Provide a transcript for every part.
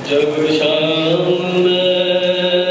जब शाम में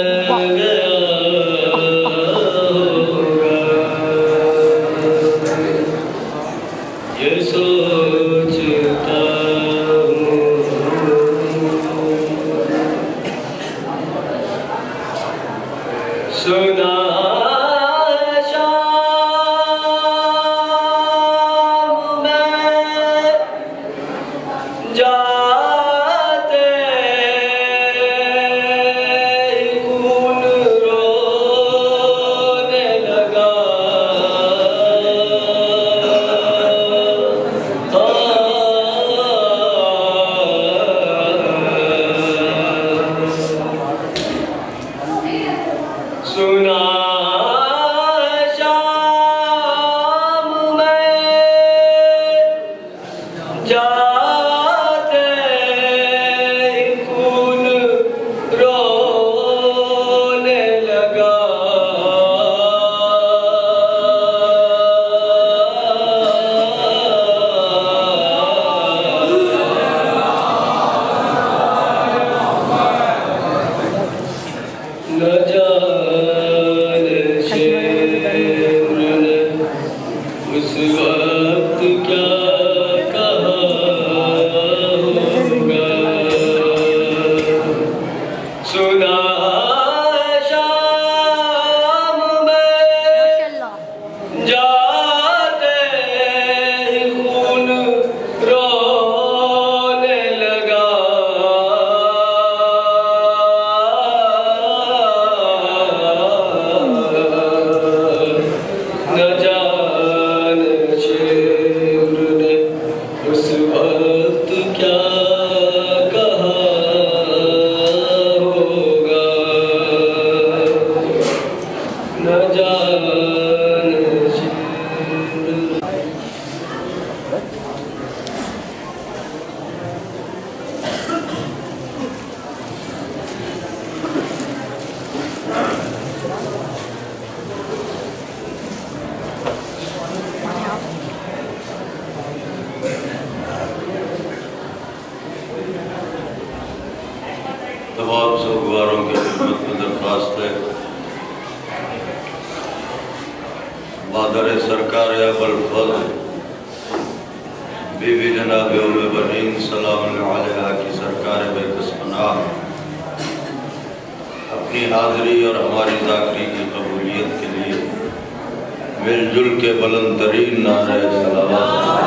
तमाम सोगवारों की खिदमत में दरख्वास्त है मादर सरकार अबुल बीबी जनाब उम्मे बनीन सलाम अलैहा की सरकार बेकसपनाह अपनी हाज़िरी और हमारी ज़ाकरी की कबूलियत के लिए मिलजुल के बुलंद तरीन नारे सलावत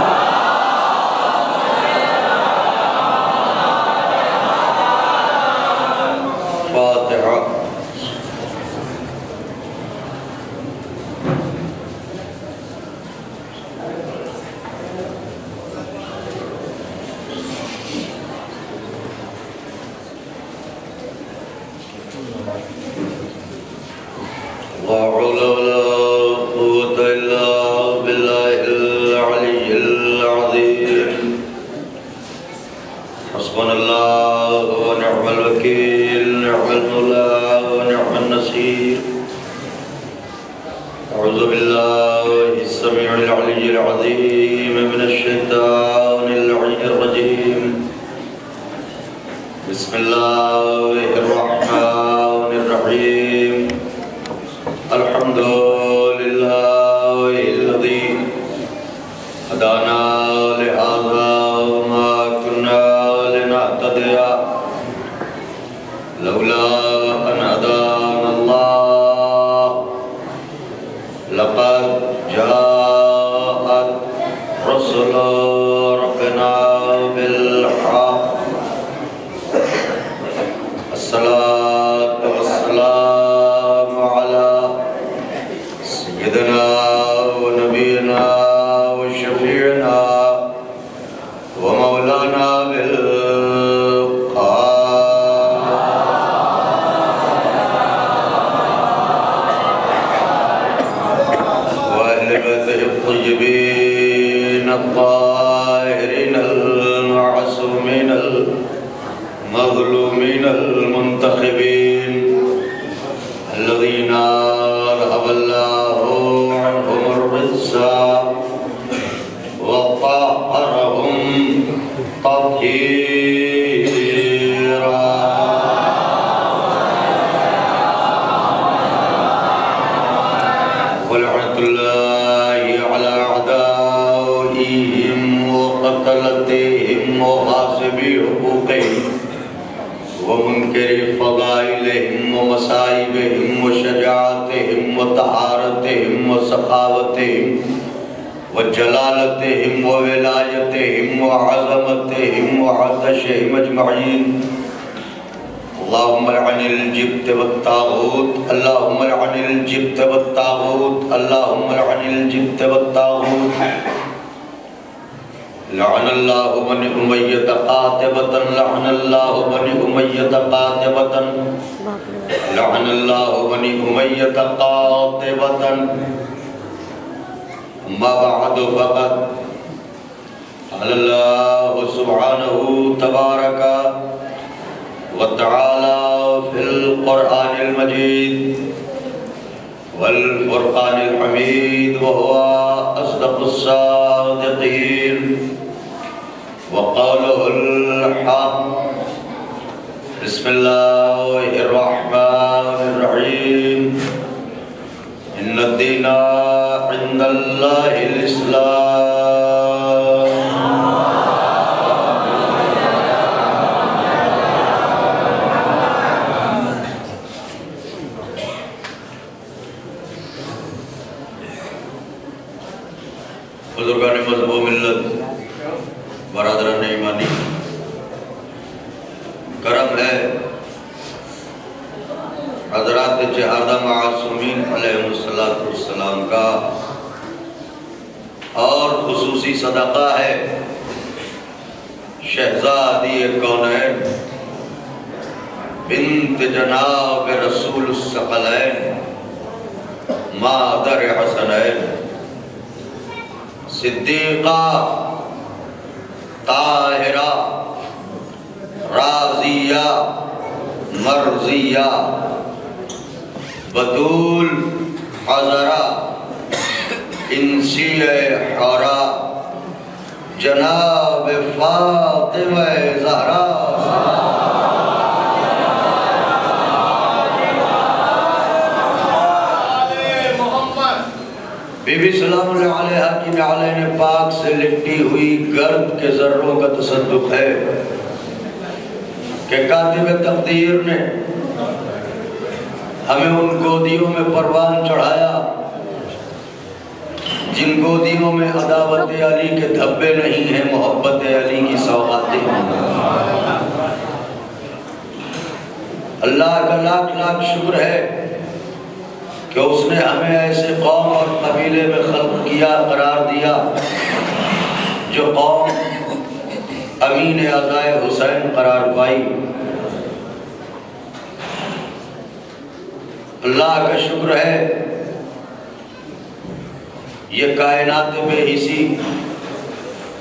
सिद्दीक़ा ताहिरा राज़िया मर्ज़िया बतूल हज़रा इंसिया हरा जनाब फ़ातिमा ज़हरा बीबी सलाम अलैहा की नालैन पाक से लिपटी हुई गर्द के जर्रों का तसद्दुक है कि कातिब तकदीर ने हमें उन गोदियों में परवान चढ़ाया जिन गोदियों में अदावत अली के धब्बे नहीं हैं, मोहब्बत अली की सौगातें हैं। अल्लाह का लाख लाख शुक्र है कि उसने हमें ऐसे कौम और कबीले में खल्क किया, करार दिया जो कौम अमीन अज़ाए हुसैन करार पाई। अल्लाह का शुक्र है ये कायनात बेहिसी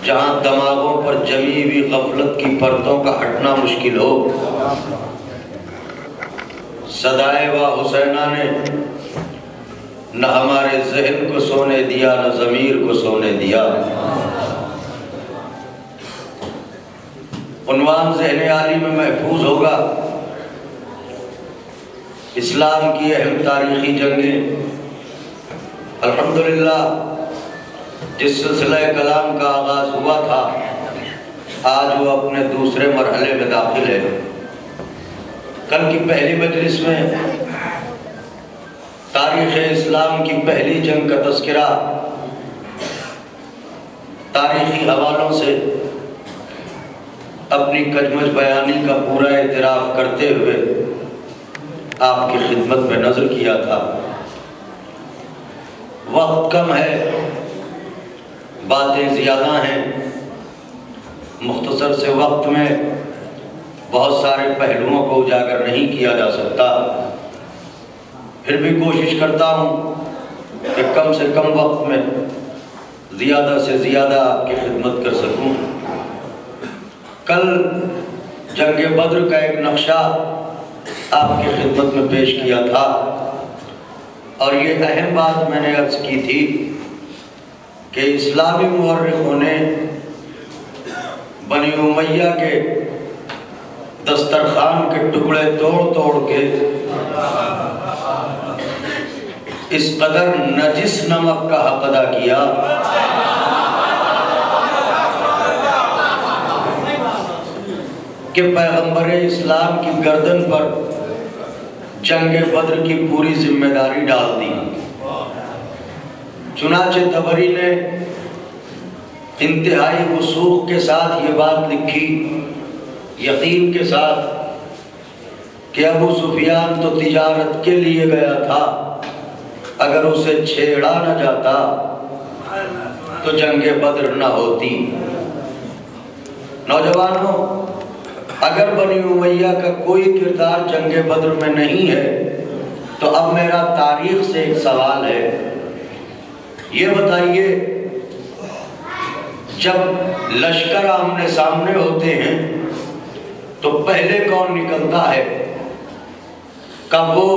जहाँ दिमागों पर जमी हुई गफलत की परतों का हटना मुश्किल हो, सदाए व हुसैना ने न हमारे जहन को सोने दिया न ज़मीर को सोने दिया। उन्वान ज़हन आली में महफूज होगा इस्लाम की अहम तारीखी जंगें। अल्हम्दुलिल्लाह जिस सिलसिला कलाम का आगाज हुआ था आज वो अपने दूसरे मरहले में दाखिल है। कल की पहली मजलिस में तारीख़ इस्लाम की पहली जंग का तज़किरा तारीख़ी हवालों से अपनी कजमज बयानी का पूरा एतराफ़ करते हुए आपकी खिदमत में नज़र किया था। वक्त कम है, बातें ज़्यादा हैं, मुख्तसर से वक्त में बहुत सारे पहलुओं को उजागर नहीं किया जा सकता। फिर भी कोशिश करता हूँ कि कम से कम वक्त में ज़्यादा से ज़्यादा आपकी खिदमत कर सकूँ। कल जंग बद्र का एक नक्शा आपकी खिदमत में पेश किया था और ये अहम बात मैंने अर्ज की थी कि इस्लामी मुअर्रिखों ने बनी उमैया के दस्तरखान के टुकड़े तोड़ तोड़ के इस कदर नजिस नमक का हक अदा किया कि पैगंबर इस्लाम की गर्दन पर जंगे बद्र की पूरी जिम्मेदारी डाल दी। चुनाचे तबरी ने इंतहाई वसूख के साथ ये बात लिखी, यकीन के साथ, कि अबू सुफियान तो तिजारत के लिए गया था, अगर उसे छेड़ा न जाता तो जंगे बद्र न होती। नौजवानों, अगर बनी उमैया का कोई किरदार जंगे बद्र में नहीं है तो अब मेरा तारीख से एक सवाल है। ये बताइए, जब लश्कर आमने सामने होते हैं तो पहले कौन निकलता है? कब वो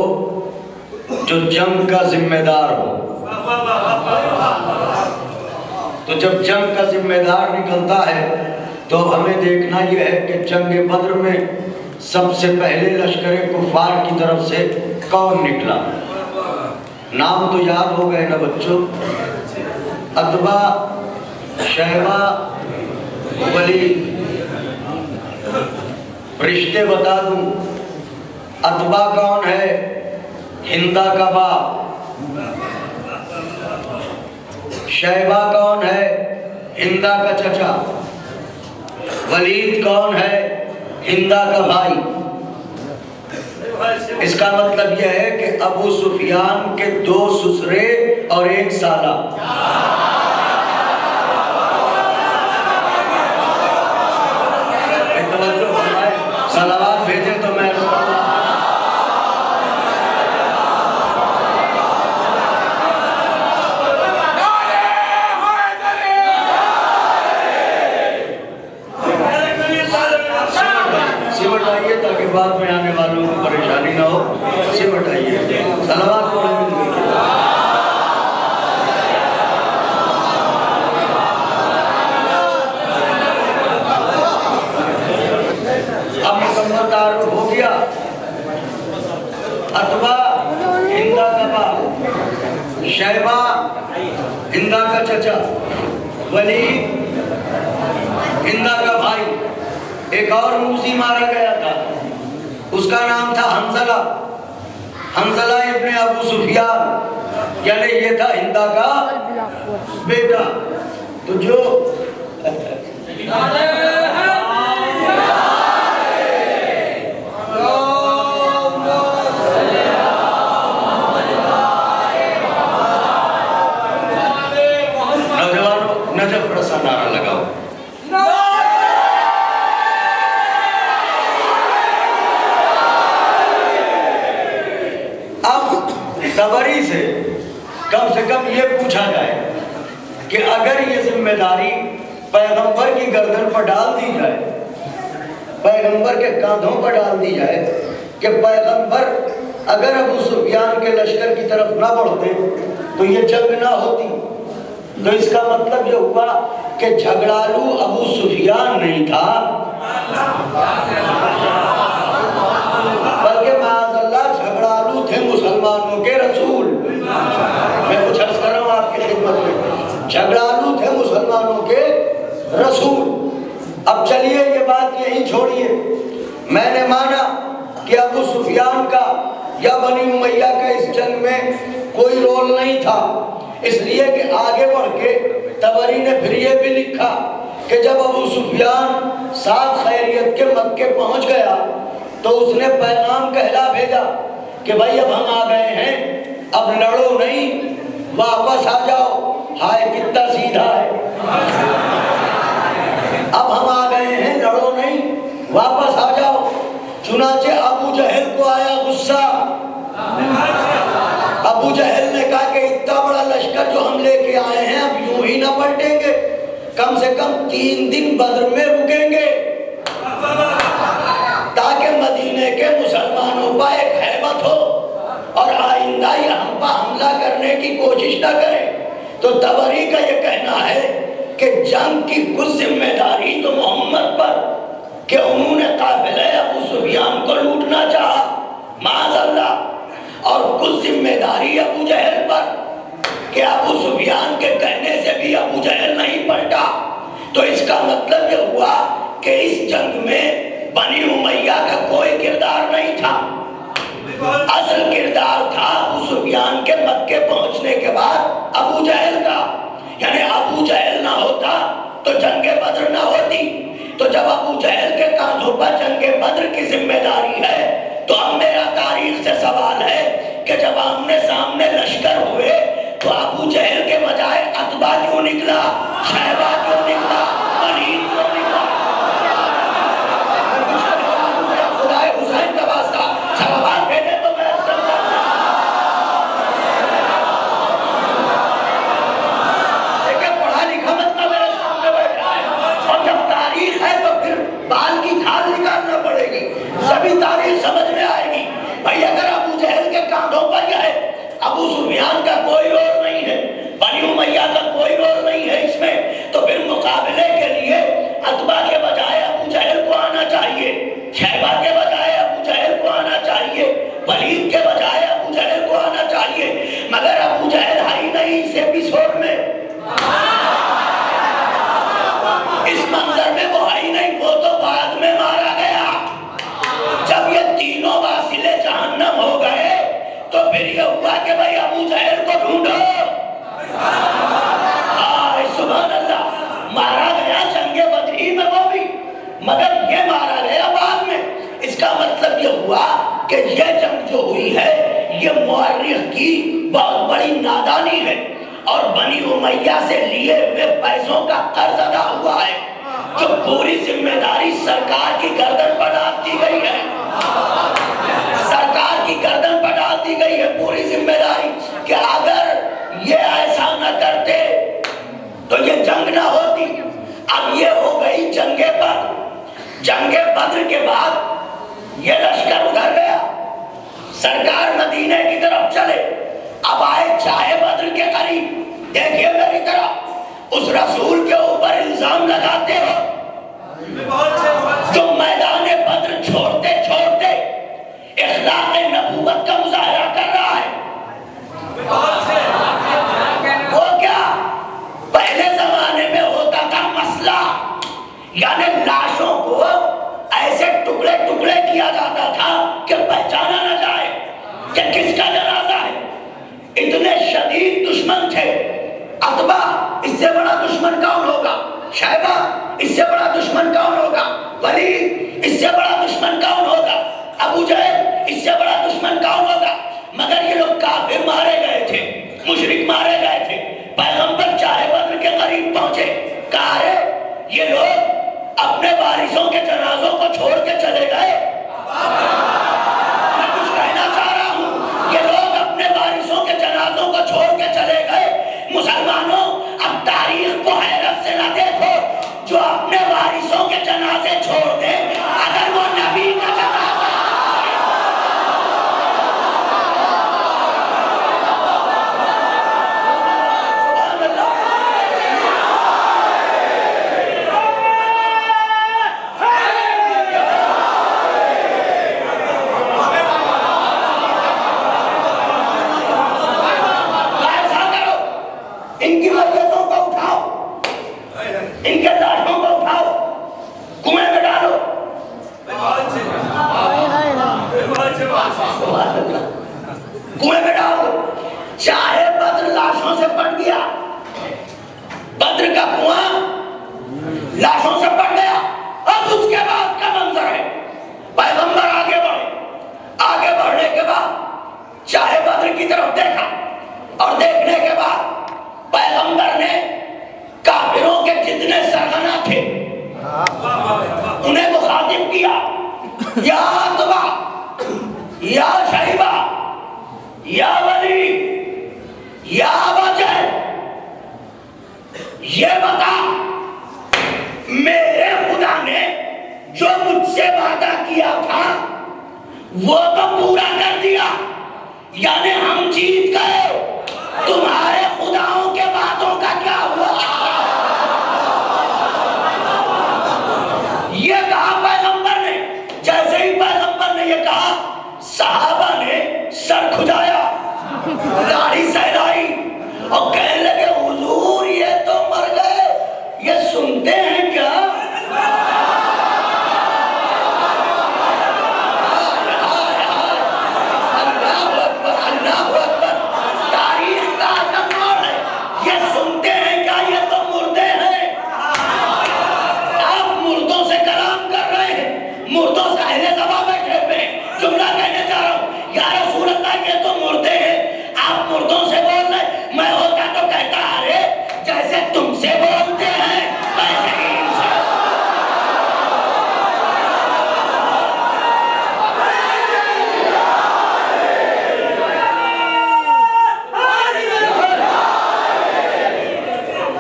जो जंग का जिम्मेदार हो। तो जब जंग का जिम्मेदार निकलता है तो हमें देखना यह है कि जंग बद्र में सबसे पहले लश्कर कुफार की तरफ से कौन निकला। नाम तो याद हो गए ना बच्चों? अतबा, शैबा, वलीद। रिश्ते बता दूं, अतबा कौन है? हिंदा का बाप। शैबा कौन है? हिंदा का चचा। वलीद कौन है? हिंदा का भाई। इसका मतलब यह है कि अबू सुफियान के 2 ससुरे और 1 साला। सलावात भेजे तो मैं ताकि बाद में आने वालों को परेशानी ना हो। सिमट आइए, सलावत पढ़ेंगे। अब मुकम्मल तारुफ हो गया। अतबा हिंदा का बाप, शैबा हिंदा का चचा वलीद, हिंदा का भाई, एक और मूसी मारा गया था, उसका नाम था हंसला, हंसला इब्ने अबू सुफियान, यानी ये था हिंदा का बेटा। तो जो नौजवानों नजफ रसा नारा लगाओ। तबरी से कम ये पूछा जाए कि अगर ये जिम्मेदारी पैगंबर की गर्दन पर डाल दी जाए, पैगंबर के कांधों पर डाल दी जाए कि पैगंबर अगर अबू सुफियान के लश्कर की तरफ ना बढ़ते तो ये जंग ना होती, तो इसका मतलब ये हुआ कि झगड़ालू अबू सुफियान नहीं था, बल्कि माज़अल्लाह झगड़ालू थे मुसलमानों के रसूल। मैं कुछ अर्ज कर रहा हूँ आपकी खिदमत में, झगड़ालू थे मुसलमानों के रसूल। अब चलिए ये बात यही छोड़िए, मैंने माना कि अबू सुफियान का या बनी उमैया का इस जंग में कोई रोल नहीं था, इसलिए कि आगे बढ़ के तबरी ने फिर ये भी लिखा कि जब अबू सुफियान साथ खैरियत के मक्के पहुंच गया तो उसने पैगाम कहला भेजा कि भाई अब हम आ गए हैं, अब लड़ो नहीं, वापस आ जाओ। हाय कितना सीधा है, अब हम आ गए हैं, लड़ो नहीं, वापस आ जाओ। चुनाचे अबू जहल को आया गुस्सा, अबू जहल ने कहा कि इतना बड़ा लश्कर जो हम लेके आए हैं अब यूं ही ना पलटेंगे, कम से कम 3 दिन बद्र में रुकेंगे ताकि मदीने के मुसलमानों पर एक हैबत हो और आइंदा ये हम पर हमला करने की कोशिश न करें। तो तबरी का ये कहना है कि जंग की कुछ जिम्मेदारी तो मोहम्मद पर कि उन्होंने काफिले अबू सुफियान को लूटना चाहा माज़अल्लाह, और कुछ जिम्मेदारी अबू जहल पर कि अबू सुफियान के कहने से भी अबू जहल नहीं पलटा। तो इसका मतलब ये हुआ कि इस जंग में बनी उमैया का कोई किरदार नहीं था, असल किरदार था अबू सुफियान के मक्के पहुंचने के बाद अबू जहल का। यानी अबू जहल ना होता तो जंगे बद्र ना होती। तो जब अबू जहल के कांधों पर जंगे बद्र की जिम्मेदारी है तो अब मेरा तारीख से सवाल है कि जब आमने सामने लश्कर हुए तो अबू जहल के बजाय अतबा क्यों निकला, शैबा क्यों निकला, वलीद क्यों निकला? खुदाए हुसैन का वास्ता सवाल भेजे तो मैं देखिए पढ़ा लिखा मतलब मेरे सामने बैठा है, और जब तारीख है तो फिर बाल की खाल निकालना पड़ेगी, सभी तारीख समझ में आएगी। भाई अगर अबू जहल के कांधों पर है, अबू सुफियान का कोई रोल नहीं है, बनी उमैया का कोई रोल नहीं है इसमें, तो फिर मुकाबले के लिए अतबा के बजाय अबू जहल को आना चाहिए, शैबा के बजाय अबू जहल को आना चाहिए, वलीद के बजाय अबू जहल को आना चाहिए, मगर अबू जहल है ही नहीं इस एपिसोड में, इस मंजर में वो है ही नहीं, वो तो बाद में मारा गया। जब ये तीनों वासिले जहन्नम हो गए तो फिर ये हुआ कि भाई अबू जहल को ढूंढो। सुभान अल्लाह, मारा गया जंगे बदरी में वो भी, मगर ये मारा गया बाद में। इसका मतलब ये हुआ कि ये जंग जो हुई है ये मुअर्रिख की बहुत बड़ी नादानी है और बनी उमैया से लिए हुए पैसों का कर्ज अदा हुआ है, जो पूरी जिम्मेदारी सरकार की गर्दन पर डाल दी गई है, सरकार की गर्दन पर डाल दी गई है पूरी जिम्मेदारी कि अगर ये ऐसा न करते तो ये जंग ना होती। अब ये हो गई जंगे बद्र, जंगे बद्र के बाद ये लश्कर उधर गया, सरकार मदीने की तरफ चले, अब आए चाहे बद्र के करीब, देखिए मेरी तरफ उस रसूल के ऊपर इल्जाम लगाते हो जो मैदान बद्र छोड़ते छोड़ते इखलाक़े नबूवत का मुज़ाहरा कर रहा है। वो क्या कि किसका जनाजा है। इतने शदीद दुश्मन थे। अतबा इससे बड़ा दुश्मन कौन होगा, शैबा इससे बड़ा दुश्मन कौन होगा, वलीद इससे बड़ा दुश्मन कौन होगा, अबू जहल इससे बड़ा दुश्मन कौन होगा। मगर ये लोग काफिर मारे गए थे, मुशरिक मारे गए थे। पैगंबर चाहे बद्र के करीब पहुंचे, कहा रे ये लोग अपने वारिसों के जनाजों को छोड़ के चले गए। मैं कुछ कहना चाह रहा हूं, ये लोग अपने वारिसों के जनाजों को छोड़ के चले गए। मुसलमानों, अब तारीख को हैरत से न देखो, जो अपने वारिसों के जनाजे छोड़ दे, अगर वो नबी का जनाजा इनकी मर्यादाओं को उठाओ, इनके लाशों को उठाओ, कुएं में डालो। कुएं में डालो। चाहे बद्र लाशों से पट गया, बद्र का कुआं लाशों से पट गया। अब उसके बाद का मंजर है, पैगंबर आगे बढ़े। आगे बढ़ने के बाद चाहे बद्र की तरफ देखा, और देखने के बाद पैगंबर ने काफिरों के जितने सरगना थे उन्हें मुखातिब किया, या अतबा, या शैबा, या वली, या वजह, ये बता मेरे खुदा ने जो मुझसे वादा किया था वो तो पूरा कर दिया, यानी हम जीत गए। तुम्हारे खुदाओं के बातों का क्या हुआ? ये कहा पैगंबर ने। जैसे ही पैगंबर ने ये कहा, सहाबा ने सर खुजाया, दाढ़ी सहलाई और कहने लगे हुजूर ये तो मर गए, ये सुनते हैं क्या? मुर्दों से अहले ज़बान बैठे हुए जुमला कहने जा रहा हूं, या रसूल अल्लाह ये तो मुर्दे हैं, आप मुर्दों से बोल रहे। मैं होता तो कहता अरे जैसे तुमसे बोलते हैं वैसे ही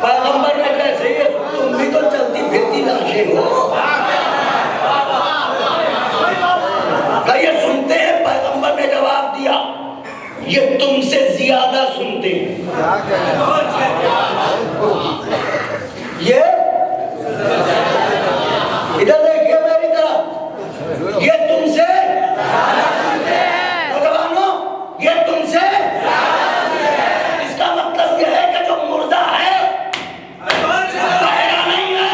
पैगंबर ने कैसे, तुम भी तो चलती फिरती लाशें हो। ये सुनते हैं, पैगंबर ने जवाब दिया, ये तुमसे ज्यादा सुनते हैं। ये इधर देखिए मेरी तरफ, ये तुमसे नौजवानों, ये तुमसे, इसका मतलब यह है कि जो मुर्दा है बहरा नहीं है,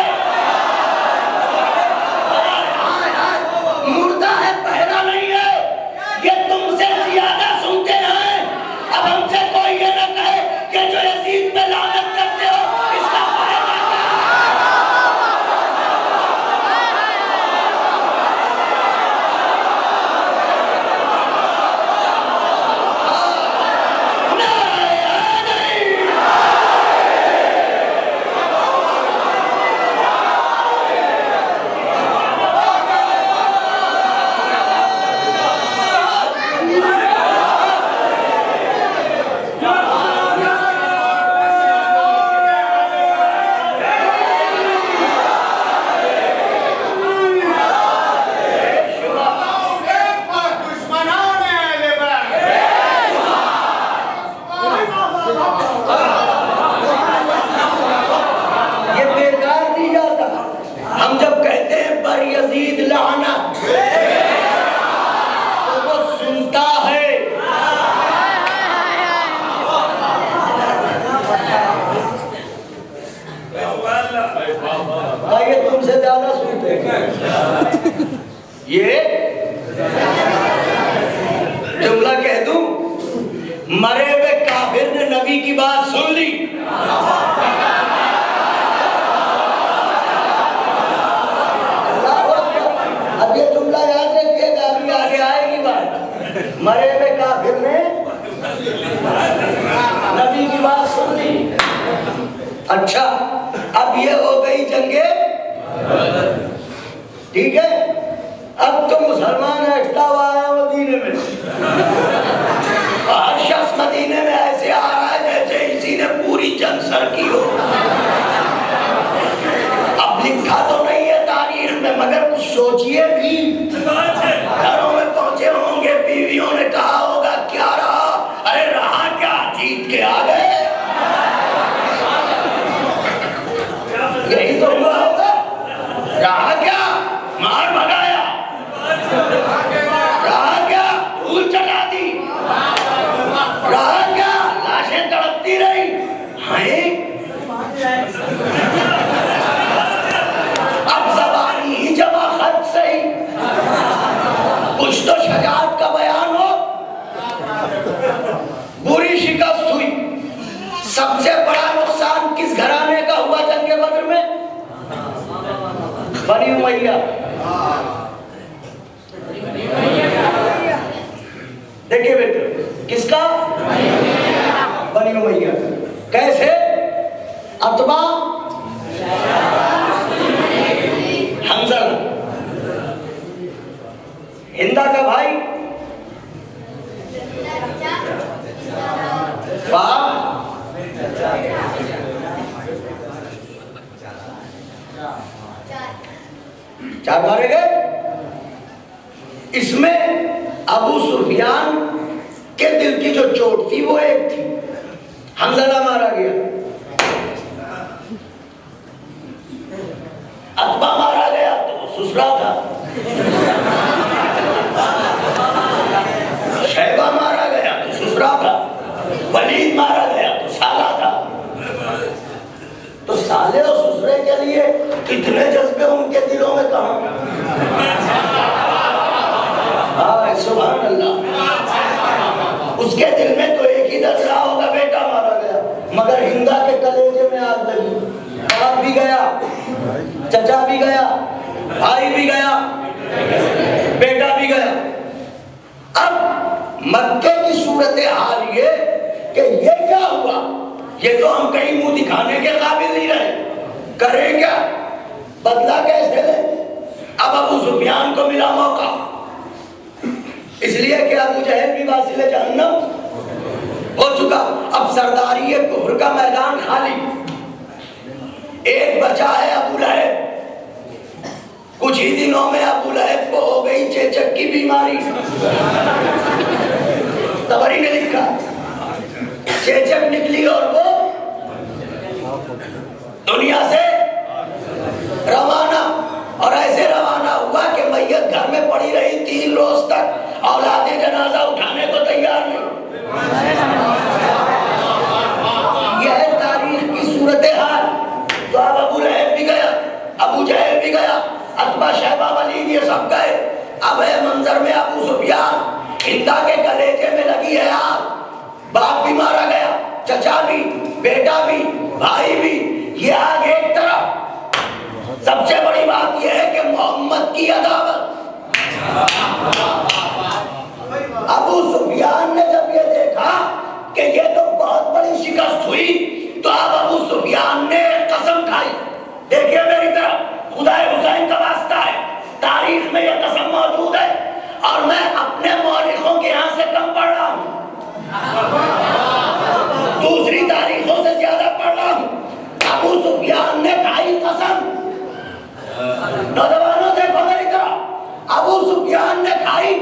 मुर्दा है, बहरा नहीं है। ये तुमसे ज्यादा सुनते हैं। अब हमसे कोई ये ना कहे कि जो यजीद पे लानत करते हो इसका फायदा क्या है? मरे हुए काफिर ने नबी की बात सुन ली। अब ये जुमला याद रखिएगा, अभी आगे आएगी बात। मरे हुए काफिर ने नबी की बात सुन ली। अच्छा, अब ये हो गई जंगे, ठीक है। अब तो मुसलमान हटता हुआ आया मदीने में, हर शख्स मदीने में ऐसे आ रहा है जैसे इसी ने पूरी जंग सर की हो। अब लिखा तो नहीं है तारीख में, मगर कुछ सोचिए भी। घरों में पहुंचे होंगे, बीवियों ने कहा होगा क्या रहा? अरे रहा क्या, जीत के आ गए। यही तो हुआ होगा। रहा क्या, मार भगाया। रहा क्या, धूल चला दी। रहा क्या, लाशें तड़पती रही। अब ज़बानी ही जमा खर्च सही, कुछ तो शजाअत का बयान हो। बुरी शिकस्त हुई। सबसे बड़ा नुकसान किस घराने का हुआ जंगे बद्र में? बनी उमैया। देखिए बेटे, किसका? बनी उमैया। कैसे? अतबा हमज़ा, हिंदा का भाई चार मारे गए। इसमें अबू सुफियान के दिल की जो चोट थी वो एक थी, हमज़ा मारा गया। अतबा मारा गया तो वो ससुरा था। शैबा मारा गया तो ससुरा था। वलीद मारा गया तो साला था। तो साले और ससुरे के लिए इतने जज्बे उनके दिलों में कहां? सुभान अल्लाह। उसके दिल में तो एक ही दर्द रहा होगा, बेटा मारा गया। मगर हिंदा के कलेजे में आग लगी। बाप भी गया, चचा भी गया, भाई भी गया, बेटा भी गया। अब मक्के की सूरत हाल ये कि ये क्या हुआ, ये तो हम कहीं मुंह दिखाने के काबिल नहीं रहे। करें क्या, बदला कैसे ले? अब अबू सुफियान को मिला मौका, इसलिए कि अबू जहल भी वासिले जहन्नम हो चुका। अब सरदारी कुफ्र का मैदान खाली, एक बचा है अबू लहब। कुछ ही दिनों में अबू लहब को हो गई चेचक की बीमारी। तबरी ने लिखा, चेचक निकली और वो दुनिया से रवाना। और ऐसे रवाना हुआ कि मैयत घर में पड़ी रही 3 रोज तक, औलादे जनाजा उठाने को तैयार नहीं। यह है तारीख की सूरत हाल। तो अब अबू लहब भी गया, अबू जहल भी गया, अतबा शैबा वलीद ये सब गए। अब है मंजर में अबू सुफियान, हिंदा के कलेजे में लगी है आग। बाप भी मारा गया, चचा भी, बेटा भी, भाई भी। ये आग एक तरफ। सबसे बड़ी बात यह है कि मोहम्मद की अदावत। अबू सुफियान ने जब ये देखा कि ये तो बहुत बड़ी शिकस्त हुई, तो अब अबू सुफियान ने कसम खाई। देखिए मेरी तरफ, खुदाए हुसैन का वास्ता है, तारीख में यह कसम मौजूद है और मैं अपने मौलिकों के यहाँ से कम पढ़ रहा हूँ, दूसरी तारीखों से ज्यादा पढ़ रहा हूँ। अबू सुफियान ने खाई कसम। नौजवानों देखो मेरी तरफ, अबू सुफियान ने खाई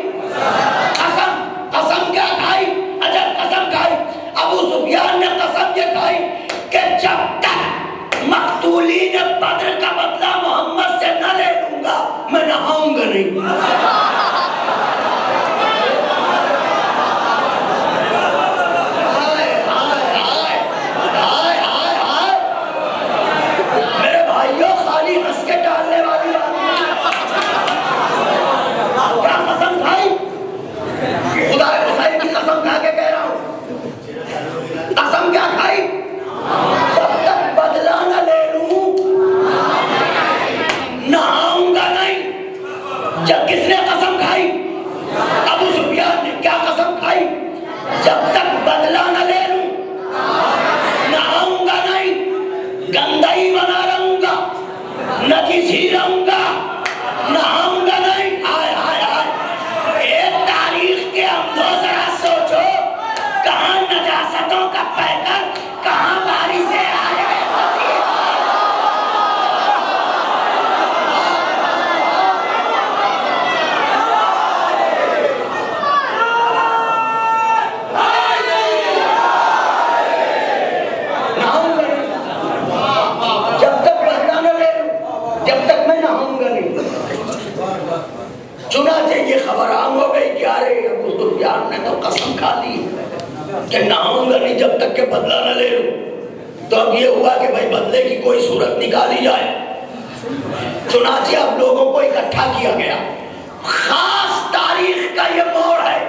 ने तो कसम खा ली कि नहाऊंगा नहीं जब तक के बदला न ले लूं। तो अब ये हुआ कि भाई बदले की कोई सूरत निकाली जाए। चुनाचे अब लोगों को इकट्ठा किया गया। खास तारीख का ये मोड़ है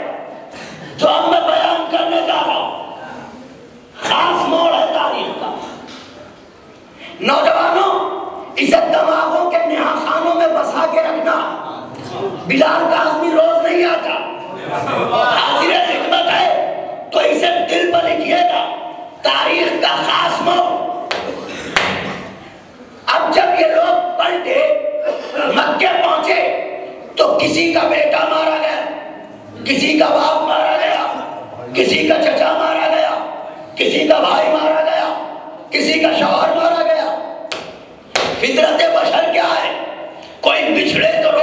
जो अब मैं बयान करने जा रहा हूं। खास मोड़ है तारीख का। नौजवानों, इसे दिमागों के नेहाखानों में बसा के रखना। बिलाल का आदमी रोज नहीं आता, हाजिर खिदमत है, तो इसे दिल पर लिखिएगा। तारीख का खास मोड़। अब जब ये लोग पलटे, मक्के पहुंचे, तो किसी का बेटा मारा गया, किसी का बाप मारा गया, किसी का चचा मारा गया, किसी का भाई मारा गया, किसी का शौहर मारा गया। फितरत बशर क्या है? कोई बिछड़े तो रो।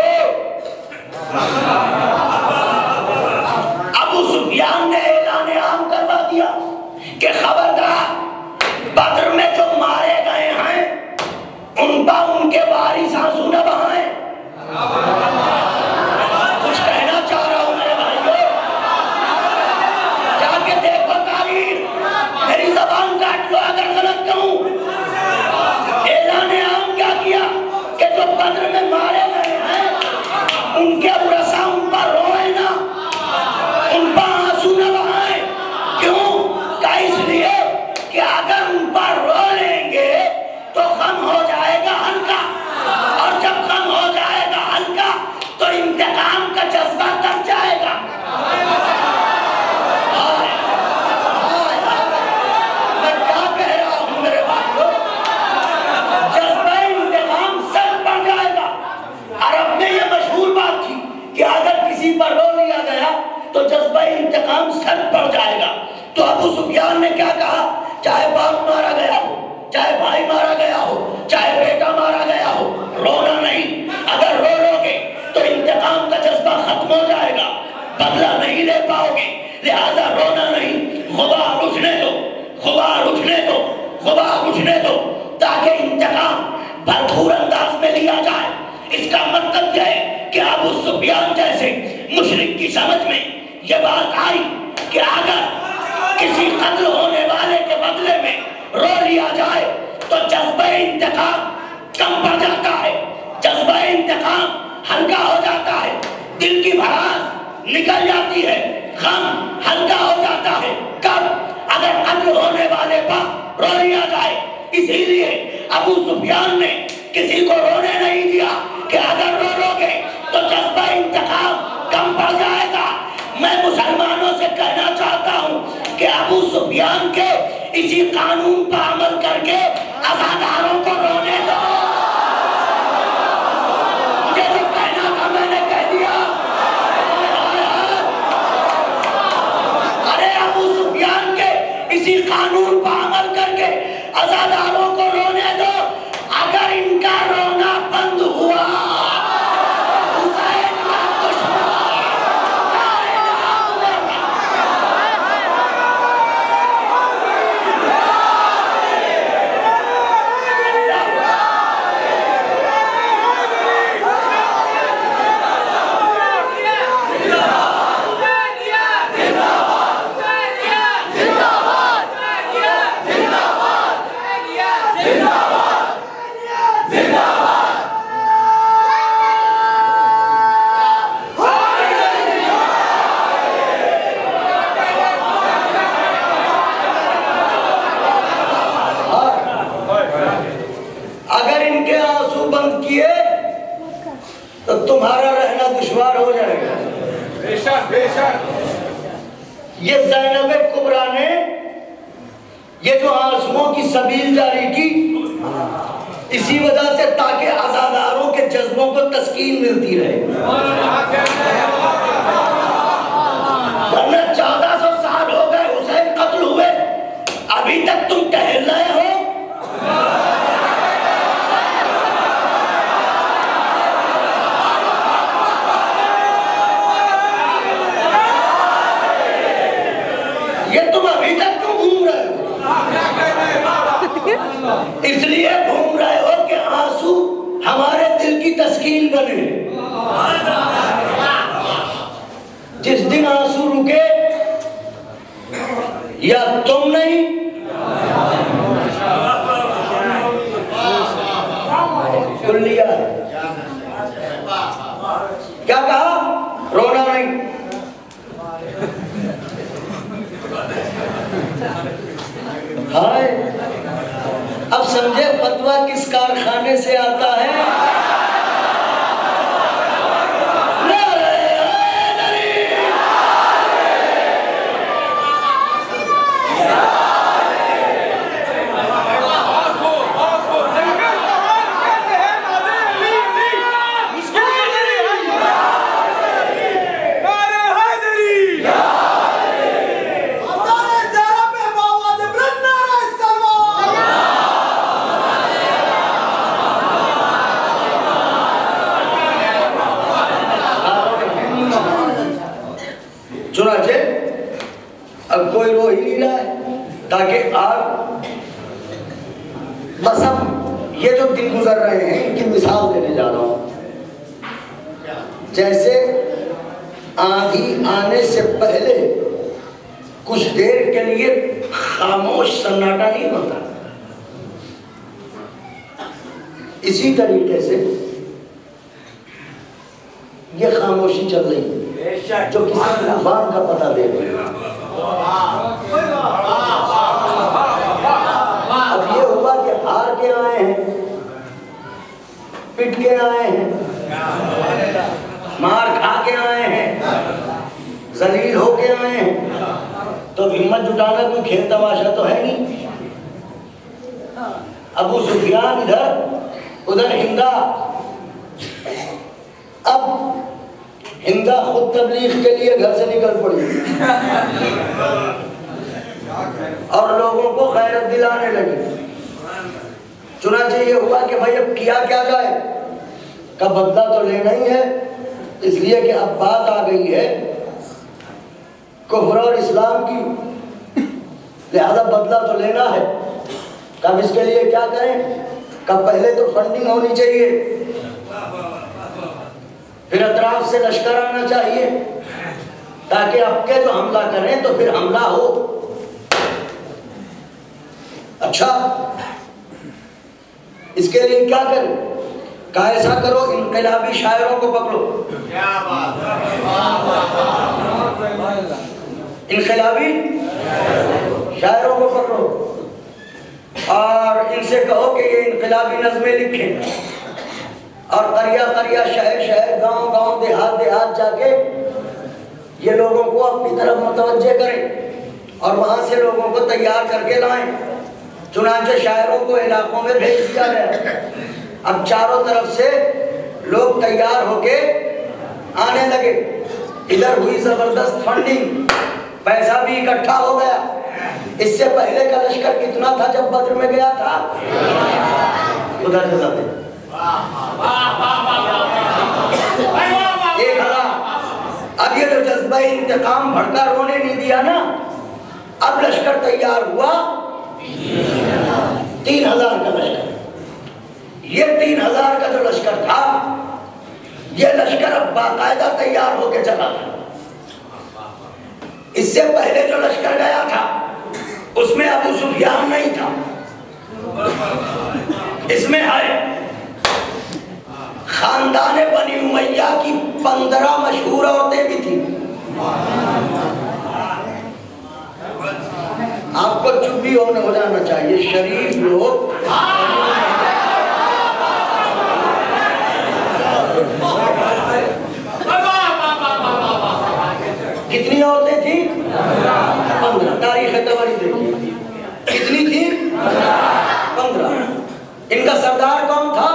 अबू सुफियान ने ऐलान आम करवा दिया कि खबरदार, बदर में जो मारे गए हैं उन पर उनके वारिस आंसू न बहाएं। कुछ कहना चाह रहा हूं मेरे भाइयों, जाके देखो तारीख, मेरी जबान काट लो अगर गलत कहूं। ऐलान आम क्या किया कि जो बदर में मारे गए हैं उनके उरसा उन पर रोए ना, उन पर आंसू न बहाएं। क्यों? क्या? इसलिए कि अगर उन पर रो लेंगे तो गम हो जाएगा हल्का, और जब गम हो जाएगा हल्का तो इंतकाम का जज्बा तब जाएगा। मैं क्या कह रहा हूं मेरे भाइयों? जज्बा इंतकाम सर पड़ जाएगा। अरब में यह मशहूर बात थी कि अगर किसी पर रो लिया गया तो जज्बा इंतकाम सर पड़ जाएगा। तो अबू सुफियान ने क्या कहा? चाहे बाप मारा गया हो, चाहे भाई मारा गया हो, चाहे बेटा मारा गया हो, रोना नहीं। अगर रो लोगे तो इंतकाम का जज्बा खत्म हो जाएगा, बदला नहीं ले पाओगे। लिहाजा रोना नहीं, गुबार उठने दो, गुबार उठने दो, गुबार उठने दो, ताकि इंतकाम भरपूर अंदाज में लिया जाए। इसका मतलब यह है कि अबू सुफियान जैसे मुशरिक की समझ में यह बात आई कि अगर किसी कत्ल होने वाले के बदले में रो लिया जाए तो जज्बा इंतकाम कम पड़ जाता है, जज्बा इंतकाम हल्का हो जाता है, दिल की भड़ास निकल जाती है, गम हल्का हो जाता है। कब? अगर कत्ल होने वाले पर रो लिया जाए। इसीलिए अबू सुफियान ने किसी को रोने नहीं दिया कि अगर रो लोगे तो जज्बा इंतकाम कम पड़ जाएगा। मैं मुसलमानों से कहना चाहता हूं कि अबू सुफियान के इसी कानून पर अमल करके अज़ादारों को रोने दो। मुझे जो कहना था मैंने कह दिया। अरे अबू सुफियान के इसी कानून पर अमल करके अज़ादारों को रोने दो। अगर इनका रोना बंद हुआ, तो तुम्हारा रहना दुश्वार हो जाएगा। बेशक बेशक। ये ज़ैनब कुबरा ने ये जो आंसुओं की सबील जारी की, इसी वजह से ताकि आज़ादारों के जज्बों को तस्कीन मिलती रहे। वरना 1400 साल हो गए हुसैन कत्ल हुए, अभी तक तुम टहल रहे हो। इसलिए घूम रहे हो कि आंसू हमारे दिल की तस्कीन बने। जिस दिन आंसू रुके या तुम नहीं? कुल्लिया है। क्या कहा? रोना नहीं। हाय, अब समझे फतवा किस कारखाने से आता है। चुनाचे अब कोई रो ही नहीं रहा है, ताकि आप बस अब ये जो दिन गुजर रहे हैं इनकी मिसाल देने जा रहा हूं। जैसे आंधी आने से पहले कुछ देर के लिए खामोश सन्नाटा नहीं होता, इसी तरीके से ये खामोशी चल रही है जो किसी तूफान का पता दे रही है। अब ये हुआ कि हार के आए हैं, पिट के आए हैं, मार खा के आए हैं, जलील हो के आए हैं, तो हिम्मत जुटाना कोई खेल तमाशा तो है नहीं। अबू सुफियान इधर, उधर हिंदा। अब हिंदा खुद तबलीग के लिए घर से निकल पड़ी और लोगों को गैरत दिलाने लगी। चुनांचे ये हुआ कि भाई अब किया क्या जाए, का बदला तो लेना ही है, इसलिए कि अब बात आ गई है कुफ्र और इस्लाम की, लिहाजा बदला तो लेना है। कब इसके लिए क्या करें? कब पहले तो फंडिंग होनी चाहिए, फिर अतराफ से लश्कर आना चाहिए, ताकि आपके जो हमला करें तो फिर हमला हो। अच्छा, इसके लिए क्या करें? का ऐसा करो, इनकलाबी शायरों को पकड़ो। क्या बात है, इनकलाबी शायरों को पकड़ो और इनसे कहो कि ये इनकलाबी नज़में लिखें, और करिया करिया, शहर शहर, गांव गांव, देहात देहात जाके ये लोगों को अपनी तरफ मुतवज्जे करें और वहां से लोगों को तैयार करके लाएं। चुनांचे शायरों को इलाकों में भेज दिया गया। अब चारों तरफ से लोग तैयार होके आने लगे। इधर हुई जबरदस्त फंडिंग, पैसा भी इकट्ठा हो गया। इससे पहले का लश्कर कितना था जब बद्र में गया था? उधर 1000। अब ये जो जज्बा इंतकाम भड़का रोने नहीं दिया ना, अब लश्कर तैयार हुआ 3000 का लश्कर। ये 3000 का जो लश्कर था, ये लश्कर अब बाकायदा तैयार होके चला था। इससे पहले जो लश्कर गया था उसमें अबू सुफियान नहीं था, इसमें है खानदाने बनी उमैया की 15 मशहूर औरतें भी थी। आपको चुप भी हो जाना चाहिए, शरीफ लोग। कितनी औरतें थी? 15। तारीख तबारी देखिए, कितनी थी? 15। इनका सरदार कौन था?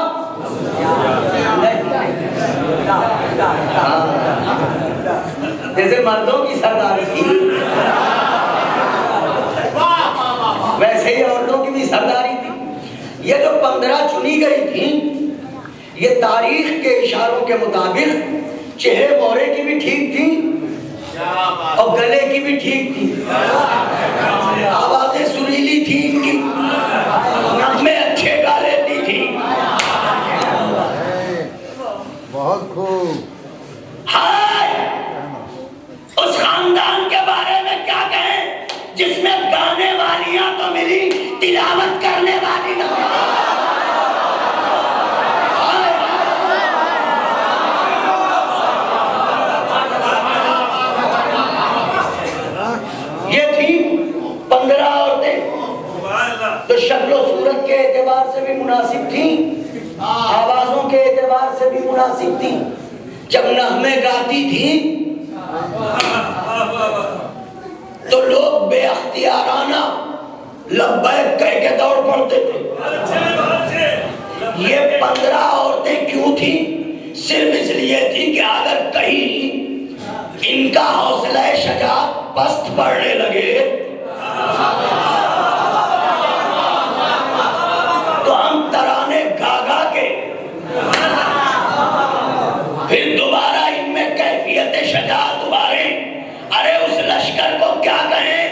जैसे मर्दों की सरदारी थी, वैसे ही औरतों की भी सरदारी थी। ये जो 15 चुनी गई थी, ये तारीख के इशारों के मुताबिक चेहरे मोहरे की भी ठीक थी और गले की भी ठीक थी, आवाजें सुरीली थी, नगमे अच्छे गा लेती थी। बहुत खूब। हाय, उस खानदान के बारे में क्या कहें जिसमें गाने वालियां तो मिली, तिलावत करने वाली ना। ये थी 15 औरतें, तो शक्लो सूरत के एतबार से भी मुनासिब थी, आवाजों के एतबार से भी मुनासिब थी। जब नग़्मे गाती थी तो लोग बेअख्तियाराना लब्बैक कह के दौड़ पड़ते थे। ये 15 औरतें क्यों थी? सिर्फ इसलिए थी कि अगर कहीं इनका हौसला शजाअत पस्त पड़ने लगे तो हम तराने गा गा के फिर दोबारा इनमें कैफियत शजाअत उभारें। अरे उस लश्कर को क्या कहें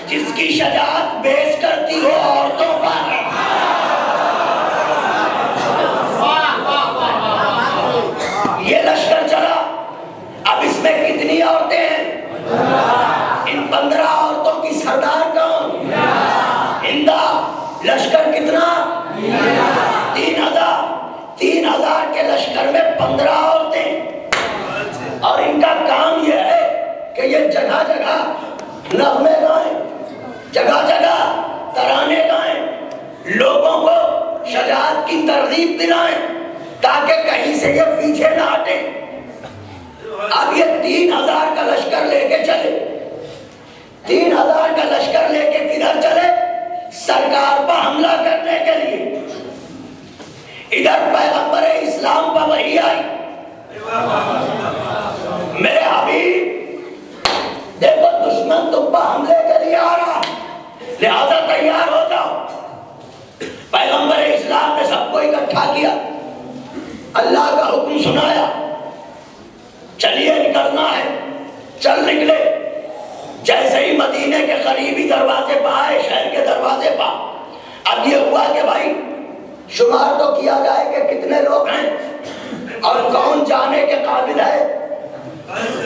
जिसकी शजाअत बेस करती हो औरतों पर। ये लश्कर चला। अब इसमें कितनी औरतें हैं? इन 15 औरतों की सरदार कौन? हिंदा। लश्कर कितना? 3000। 3000 के लश्कर में 15 औरतें, और इनका काम यह है कि ये जगह जगह नग़्मे गाएं, जगह जगह तराने गाएं, लोगों को शजाअत की तरगीब दिलाएं ताकि कहीं से ये पीछे ना हटे। अब ये 3000 का लश्कर लेके चले। 3000 का लश्कर लेके किधर चले? सरकार पर हमला करने के लिए। इधर पैगंबर इस्लाम पर वही आई, मेरे हबीब देखो दुश्मन तुम पर हमले के लिए आ रहा, लिहाजा तैयार हो जाओ। पैगंबर इस्लाम ने सबको इकट्ठा किया, अल्लाह का हुक्म सुनाया, चलिए निकलना है। चल निकले। जैसे ही मदीने के करीबी दरवाजे पर आए, शहर के दरवाजे पर, अब ये हुआ कि भाई शुमार तो किया जाए कि कितने लोग हैं और कौन जाने के काबिल है,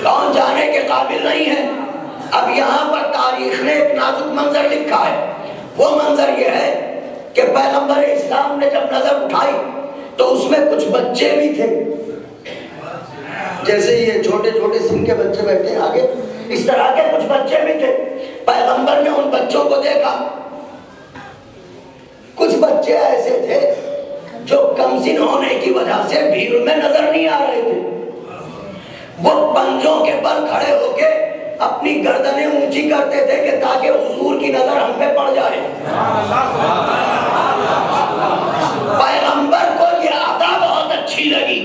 कौन जाने के काबिल नहीं है। अब यहाँ पर तारीख ने एक नाजुक मंजर लिखा है। वो मंजर ये है कि पैगंबर इस्लाम ने जब नजर उठाई तो उसमें कुछ बच्चे भी थे, जैसे ये छोटे छोटे सिंह के बच्चे बैठे आगे, इस तरह के कुछ बच्चे भी थे। पैगंबर ने उन बच्चों को देखा। कुछ बच्चे ऐसे थे जो कमसिन होने की वजह से भीड़ में नजर नहीं आ रहे थे। वो पंजों के बल खड़े होके अपनी गर्दनें ऊंची करते थे कि ताकि हुजूर की नजर हम पे पड़ जाए। पैगंबर को ये अदा बहुत अच्छी लगी।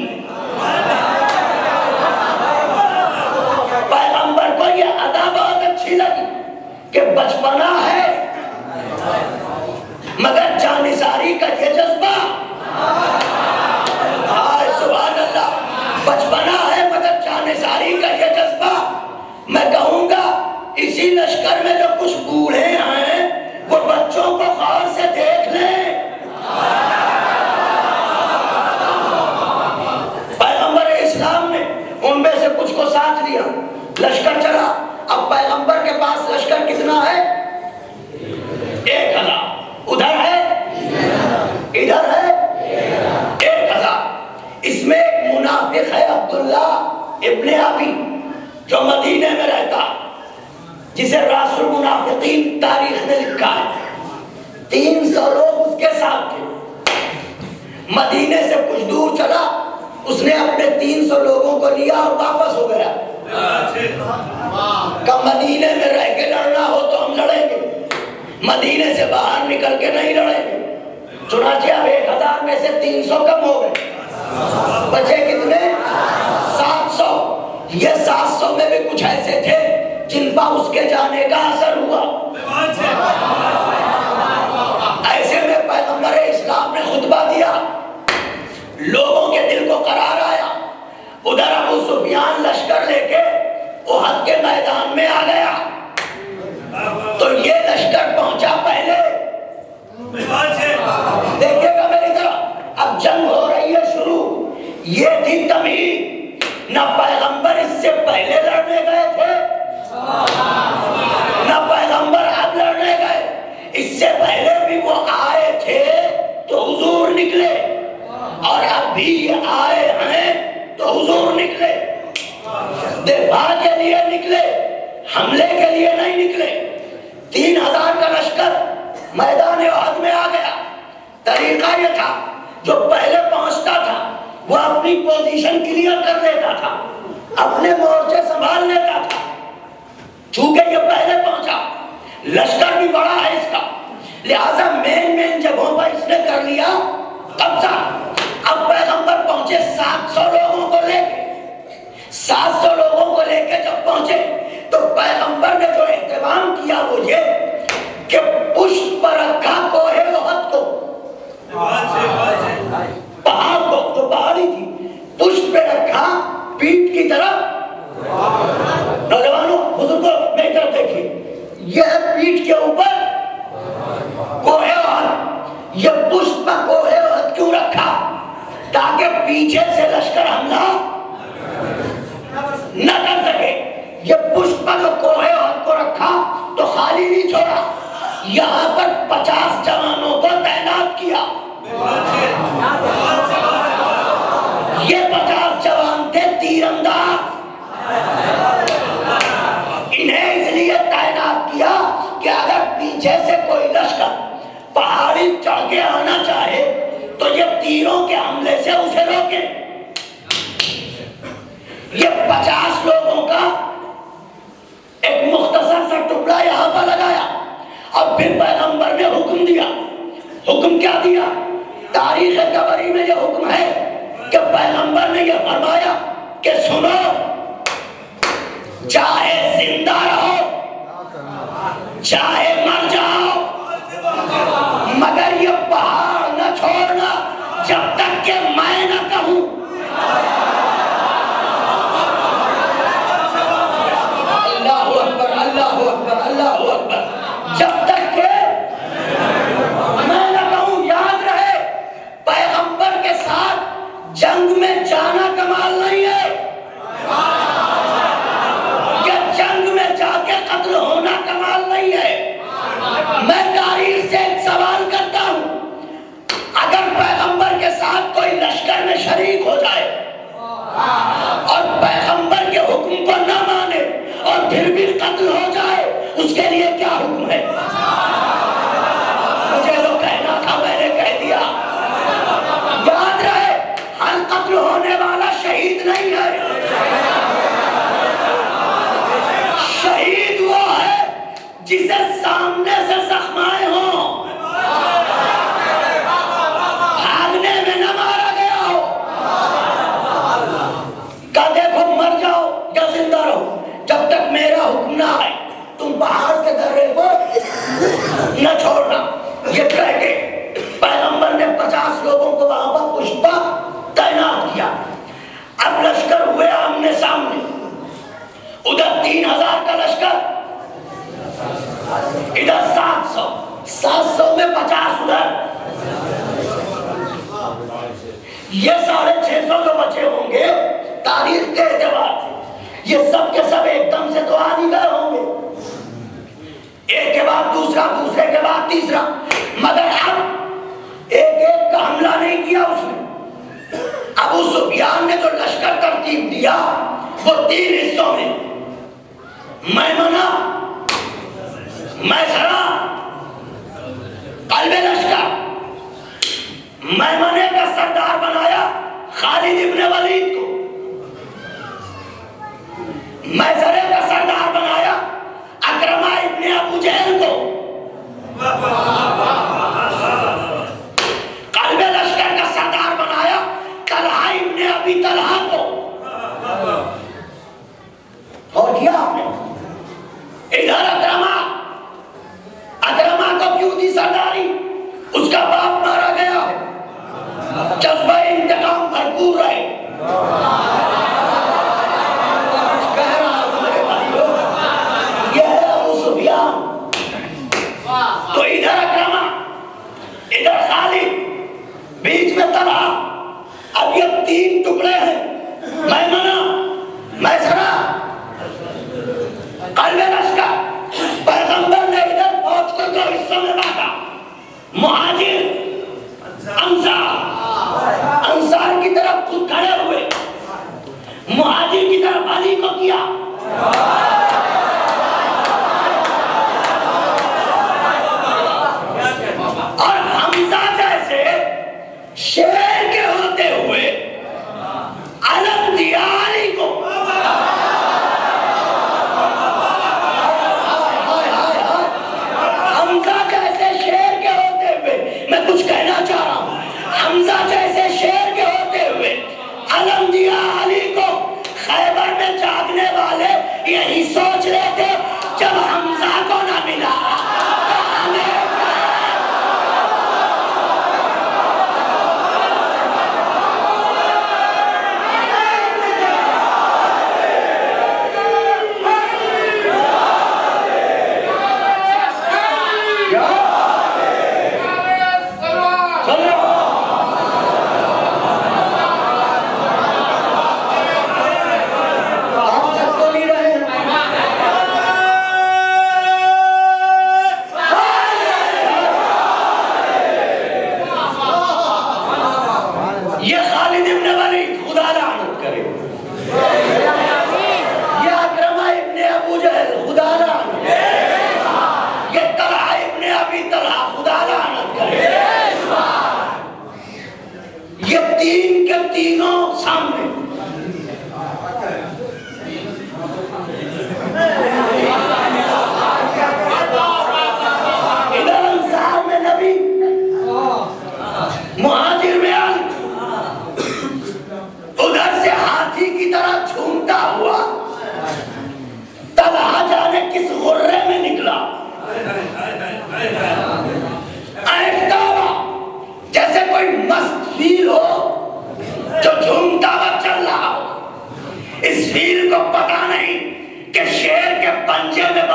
पैगंबर को ये अदा बहुत अच्छी लगी कि बचपना है मगर जानिसारी का ये जज्बा। हाय सुभान अल्लाह। बचपना है मगर जानिसारी का ये जज्बा। मैं कहूंगा इसी लश्कर में जो कुछ बूढ़े हैं वो बच्चों को गौर से देख लें। पैगंबर इस्लाम ने उनमें से कुछ को साथ लिया, लश्कर चला। अब पैगंबर के पास लश्कर कितना है? 1000। उधर है, इधर है 1000। इसमें एक मुनाफिक है अब्दुल्ला इब्ने अबी जो मदीने में रहता, जिसे रासुल मुनाफिकीन तारीख ने लिखा है। 300 लोग उसके साथ थे। मदीने से कुछ दूर चला, उसने अपने 300 लोगों को लिया और वापस हो गया। कब मदीने में रह के लड़ना हो तो हम लड़ेंगे, मदीने से बाहर निकल के नहीं लड़ेंगे। चुनाचे अब 1000 में से 300 कम हो गए, बचे कितने? 700। ये 700 में भी कुछ ऐसे थे जिन पर उसके जाने का असर हुआ। ऐसे में पैगंबर इस्लाम ने खुतबा दिया, लोगों के दिल को करार आया। उधर अबू सुफियान लश्कर लेके उहद के मैदान में आ गया, तो ये लश्कर पहुंचा पहले। देखिएगा मेरी तरफ, अब जंग हो रही है शुरू। ये थी तमीज, न पैगंबर इससे पहले लड़ने गए थे, न पैगंबर अब हमले के लिए नहीं निकले। 3000 का लश्कर मैदान उहद में आ गया। तरीका यह था, जो पहले पहुंचता था वो अपनी पोजीशन क्लियर कर लेता था, अपने मोर्चे संभाल लेता था। चूंकि ये पहले पहुंचा, लश्कर भी बड़ा है इसका, लिहाजा मेन जगहों पर इसने कर लिया कब्जा। अब पैगंबर पहुंचे 700 लोगों को लेके। 700 लोगों को लेके जब पहुंचे तो पैगंबर ने जो इंतजाम किया वो ये कि पुष्प पर रखा कोहे उहद को, पहाड़ को, जो पहाड़ी थी, पुष्प पे रखा पीठ की तरफ। नौजवानों, बुजुर्गों, मेरी तरफ देखिए, यह पीठ के ऊपर कोहे उहद। यह पुष्प पर कोहे उहद क्यों रखा? ताकि पीछे से लश्कर हमला न कर सके। यह पुष्प पर जो कोहे उहद को रखा तो खाली नहीं छोड़ा, यहाँ पर 50 जवानों को तैनात किया। ये 50 जवान थे तीरंदाज। इन्हें इसलिए तैनात किया कि अगर पीछे से कोई लश्कर पहाड़ी चढ़ के आना चाहे तो ये तीरों के हमले से उसे रोके। ये 50 लोगों का एक मुख्तसर सा टुकड़ा यहां पर लगाया और फिर पैगंबर ने हुक्म दिया। हुक्म क्या दिया? तारीख कबरी में यह हुक्म है कि पैगंबर ने यह फरमाया कि सुनो, चाहे जिंदा रहो चाहे मर जाओ, मगर ये पहाड़ न छोड़ना जब तक कि मैं न कहूं। अल्लाहु अकबर, अल्लाहु अकबर, अल्लाहु अकबर। जब तक के मैं न कहूं। याद रहे, पैगंबर के साथ जंग में जाना कमाल नहीं है, यह जंग में जाके कत्ल होना कमाल नहीं है। मैं तारीख से एक सवाल करता हूं, अगर पैगंबर के साथ कोई लश्कर में शरीक हो जाए और पैगंबर के हुक्म को न माने और फिर भी कत्ल हो जाए, उसके लिए क्या हुक्म है? मुझे तो कहना था, मैंने कह दिया। याद रहे, हर कत्ल होने वाला शहीद नहीं है। शहीद वो है जिसे सामने से जख्माए हो, भागने में न मारा गया हो। का देखो, मर जाओ या जिंदा रहो, जब तक मेरा हुक्म ना आए तुम पहाड़ के दर्रे को न छोड़ना। ये कह के पैगंबर ने 50 लोगों को वहां पर पुष्पा तैनात किया। अब लश्कर हुए आमने सामने, उधर 3000 का लश्कर, इधर 700, 700 में 50 उधर, ये 650 जो बचे होंगे तारीख के एतबार से, ये सब के सब एकदम से तो आ नहीं गए होंगे, एक के बाद दूसरा, दूसरे के बाद तीसरा, मगर अब एक एक का हमला नहीं किया उसने। अबू सुफियान ने जो लश्कर तरतीब दिया वो 3 हिस्सों में, मैमना, मैसरा, कल्बे लश्कर। मैमने का सरदार बनाया खालिद इब्न वलीद को, मैसरे का सरदार बनाया अकरमा इब्न अबू जहल को, कल्बे लश्कर का सरदार बनाया तलहा इब्न अबी तलहा को। और किया आपने, इधर अकरमा को क्यों दी सरदारी? उसका बाप मारा गया है, जज्बा इंतकाम भरपूर रहे। कह रहा हूं मेरे भाइयों, यह है अबू सुफियान। तो इधर अकरमा, इधर खालिद, बीच में तलहा। अब ये 3 टुकड़े हैं, मैमना, मैसरा, कल्बे लश्कर। पैगंबर ने इधर फौज को 2 हिस्सों में बांटा, मुहाजिर, अंसार। अंसार की तरफ खुद खड़े हुए, मुहाजिर की तरफ अली को किया।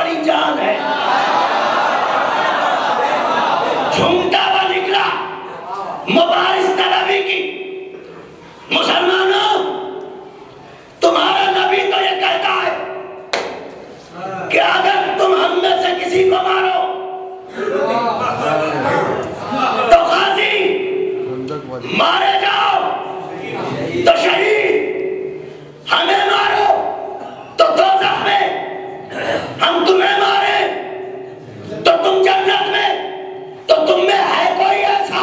बड़ी जान है। झूमता हुआ निकला मुबारिस तलबी की। मुसलमानों, तुम्हारा नबी तो ये कहता है कि अगर तुम हम में से किसी को मारो तो गाजी, मारे जाओ तो शहीद, हमें मारो तो दोज़ख में, हम तुम्हें मारे तो तुम जन्नत में। तो तुम में है कोई ऐसा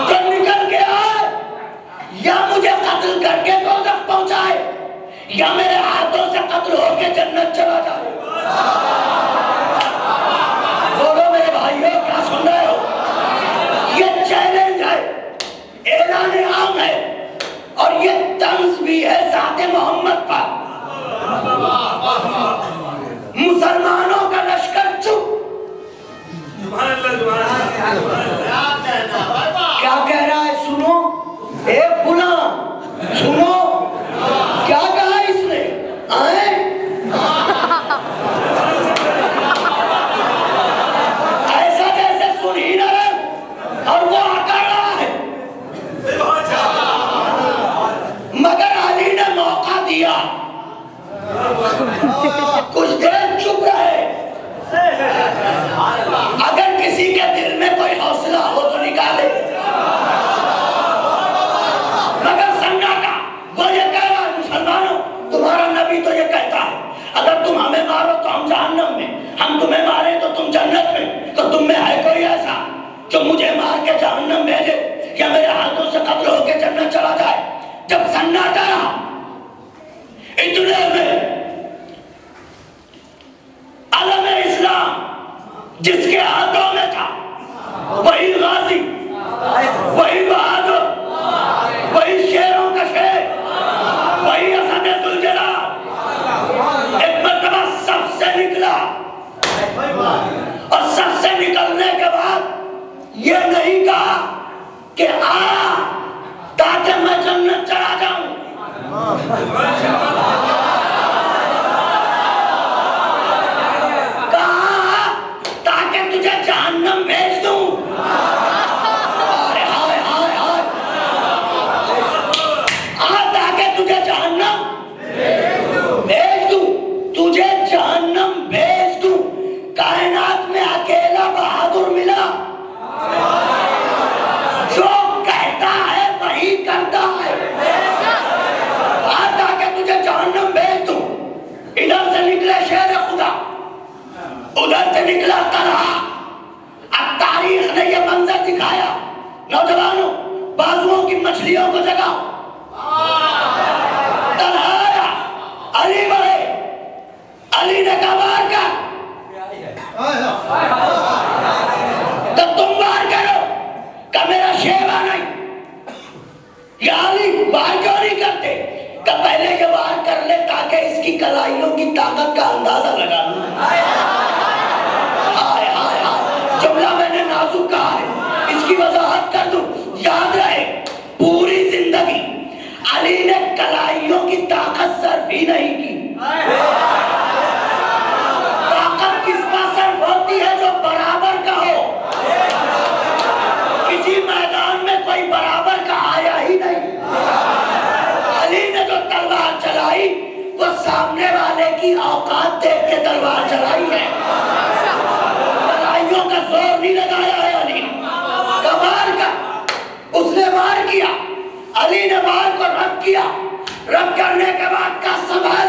जो निकल के आए या मुझे कत्ल करके दोज़ख पहुंचाए या मेरे हाथों से कत्ल होके जन्नत चला जाए? बोलो मेरे भाइयों, क्या सुन रहे हो? ये चैलेंज है, ऐलान आम है और ये तंज भी है ज़ाते मोहम्मद पर। मुसलमानों का लश्कर चुप। क्या कह रहा है? सुनो ए गुलाम, सुनो क्या कहा इसने? आए ऐसा जैसे सुन ही ना रहे और वो आकर रहा है। मगर अली ने मौका दिया, कुछ देर चुप रहे। अगर किसी के दिल में कोई हौसला हो तो निकाले। मगर सन्नाटा, वो ये कह रहा है मुसलमानों, तुम्हारा नबी तो ये कहता है अगर तुम हमें मारो तो हम जहन्नम में, हम तुम्हें मारे तो तुम जन्नत में। तो तुम में है कोई ऐसा जो मुझे मार के जहन्नम भेजे या मेरे हाथों से कत्ल होकर जन्नत चला जाए? जब सन्नाटा रहा, इतने में आलम इस्लाम जिसके हाथों में था वही गाजी, वही बहादुर, वही शेरों का शेर, वही असद-ए-जुल जलाल एक मर्तबा सबसे निकला और सबसे निकलने के बाद ये नहीं कहा कि आ ताकि मैं जन्नत चला जाऊं। कहा ताकि तुझे जहन्नम भेज दूं। हाय हाय हाय हाय, ताकि तुझे जहन्नम भेज दूं, तुझे जहन्नम भेज दूं। कायनात में अकेला बहादुर मिला जो कहता है वही करता है। ताकि तुझे जहन्नम भेज दूं। इधर से निकले शेर खुदा, उधर से निकला तलहा। अब तारीख ने यह मंजर दिखाया, नौजवानों बाजुओं की मछलियों को जगाओ। तलहा आया, अली बढ़े, अली ने कहा वार कर, तो तुम वार करो। का मेरा शेवा नहीं, या अली वार क्यों नहीं करते? का पहले ये वार कर ले ताकि इसकी कलाइयों की ताकत का अंदाजा लगा लूं। हाय हाय हाय, जुमला मैंने नाजुक कहा है, इसकी वजाहत कर दूं। याद रहे पूरी जिंदगी अली ने कलाइयों की ताकत सर्फ ही नहीं की। ताकत किसका सर्फ होती है? जो बराबर का हो। किसी मैदान में कोई बराबर का आया ही नहीं। अली ने जो तलवार चलाई वो सामने वाले की औकात देख के तलवार चलाई है। कलाइयों का जोर नहीं लगाया है अली का। वार का उसने वार किया, अली ने वार को रद्द किया। रद्द करने के बाद का संभाल,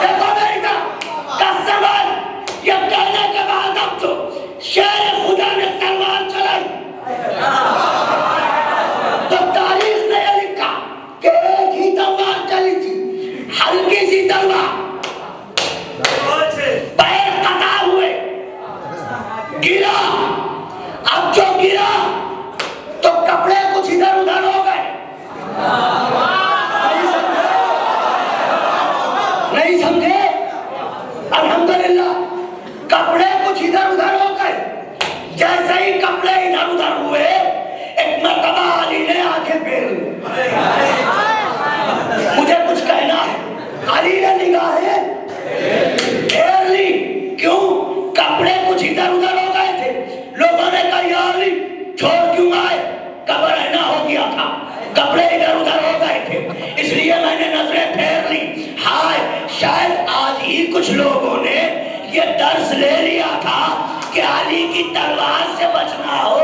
देखो मेरी का संभाल। यह कहने के बाद अब तो शेर खुदा ने तलवार चलाई। तो तारीख ने यह लिखा कि एक ही तलवार चली थी, हल्की सी तलवार, पैर कटा हुए, गिरा। अब जो गिरा तो कपड़े कुछ इधर उधर हो गए। नहीं समझे? अल्हम्दुलिल्लाह, कपड़े कुछ इधर उधर हो गए। जैसे ही कपड़े इधर उधर हुए, एक मर्तबा अली ने आंखें फेर ली। दर्श ले लिया था कि अली की तलवार से बचना हो।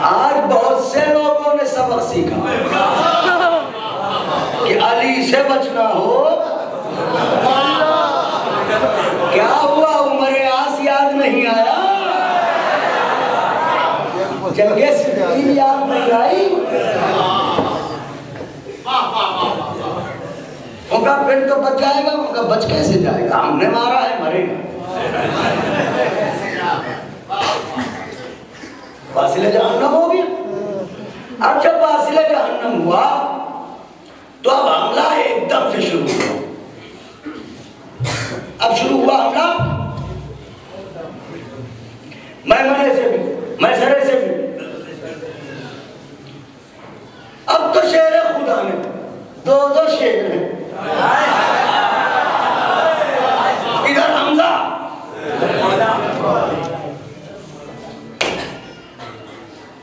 आज बहुत से लोगों ने सबक सीखा कि अली से बचना हो। क्या हुआ, उम्र आस याद नहीं आया, जगह सिद्दीन याद नहीं आई। उनका फिर तो बच जाएगा, उनका बच कैसे जाएगा, हमने मारा है मरेगा। वासिले जहन्नम हो गया। अब जब वासिले जहन्नम हुआ तो अब हमला एकदम से शुरू हुआ। अब शुरू हुआ हमला मैमने से भी, मैसरे से भी। अब तो शेर खुदा ने दो शेर हैं। इधर हमजा,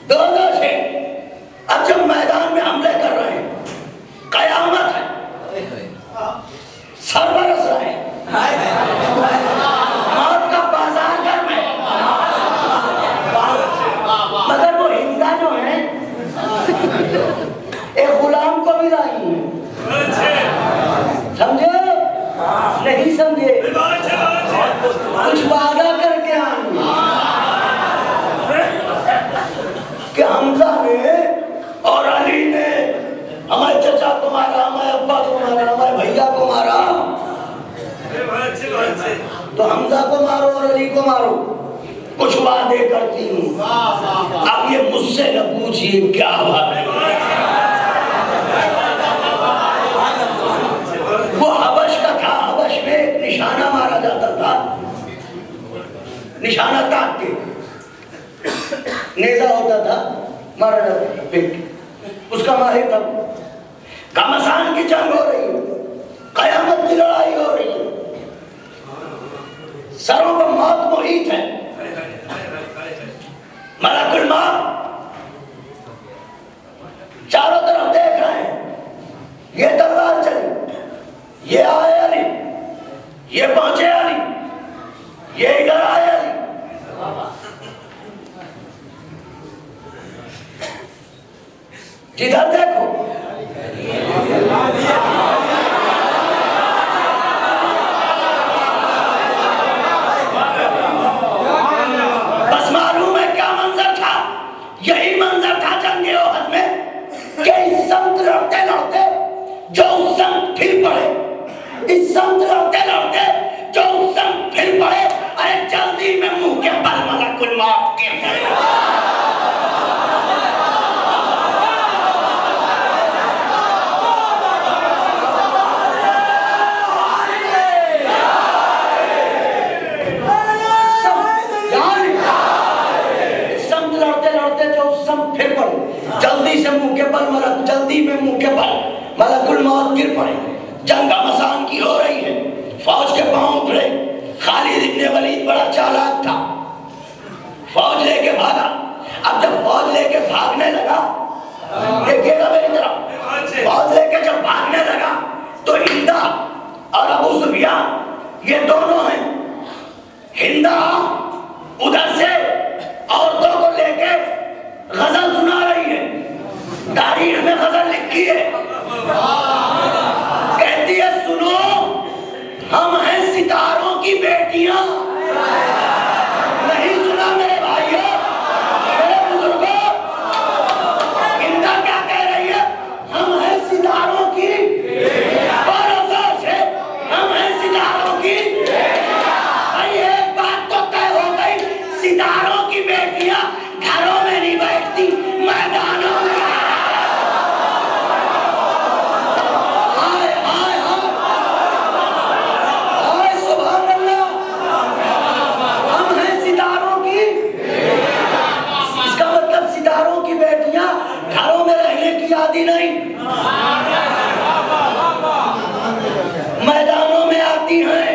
दो शेर। अब जब मैदान में हमले कर रहे हैं, कयामत है, सर बरस रहे हैं, मौत का बाजार घर में। मगर वो हिंदा जो है एक गुलाम को भी लाई है, समझे नहीं समझे, कुछ वादा करके आए कि हमजा ने और अली ने हमारे चचा को मारा, हमारे अब्बा को मारा, हमारे भैया को मारा, तो हमजा को मारो और अली को मारो, कुछ वादे करती हूँ। अब ये मुझसे न पूछिए क्या बात है। वो हबश का था, हबश में एक निशाना मारा जाता था, निशाना ताक के नेजा होता था, मारा जाता था पेट, उसका माहिर था। घमासान की जंग हो रही है, कयामत की लड़ाई हो रही है, सरों पर मौत मुहीत है। मलकुल मौत चारों तरफ देख रहे हैं, ये तलवार चली, ये आए अली, ये पहुंचे अली, ये इधर आए अली। जिधर देखो बस मालूम है क्या मंजर था। यही मंजर था जंगे ओहद में कि इस संत लड़ते लड़ते जो उस संत फिर पड़े, इस संत लड़ते लड़ते जो उस संत फिर पड़े, अरे जल्दी में मुंह के बल मलकुल मौत के जल्दी से मुंह के बल मलक, जल्दी में मुंह के बल मलकुल मौत गिर पड़े। जंग घमासान की हो रही है, फौज के पांव उखड़े। खालिद इब्ने वलीद बड़ा चालाक था, फौज लेके भागा। अब जब फौज लेके भागने लगा, देखिएगा मेरी तरफ, फौज लेके जब भागने लगा तो हिंदा और अबू सुफियान ये दोनों हैं। हिंदा उधर से औरतों को लेके गजल सुना रही है, तारीख में गजल लिखी है, कहती है सुनो हम हैं सितारों की बेटियां। नहीं सुना मेरे भाइयों, मेरे बुजुर्गों, हिंदा क्या कह रही है? हम हैं सितारों की, बरसों से जाती नहीं, मैदानों में आती हैं,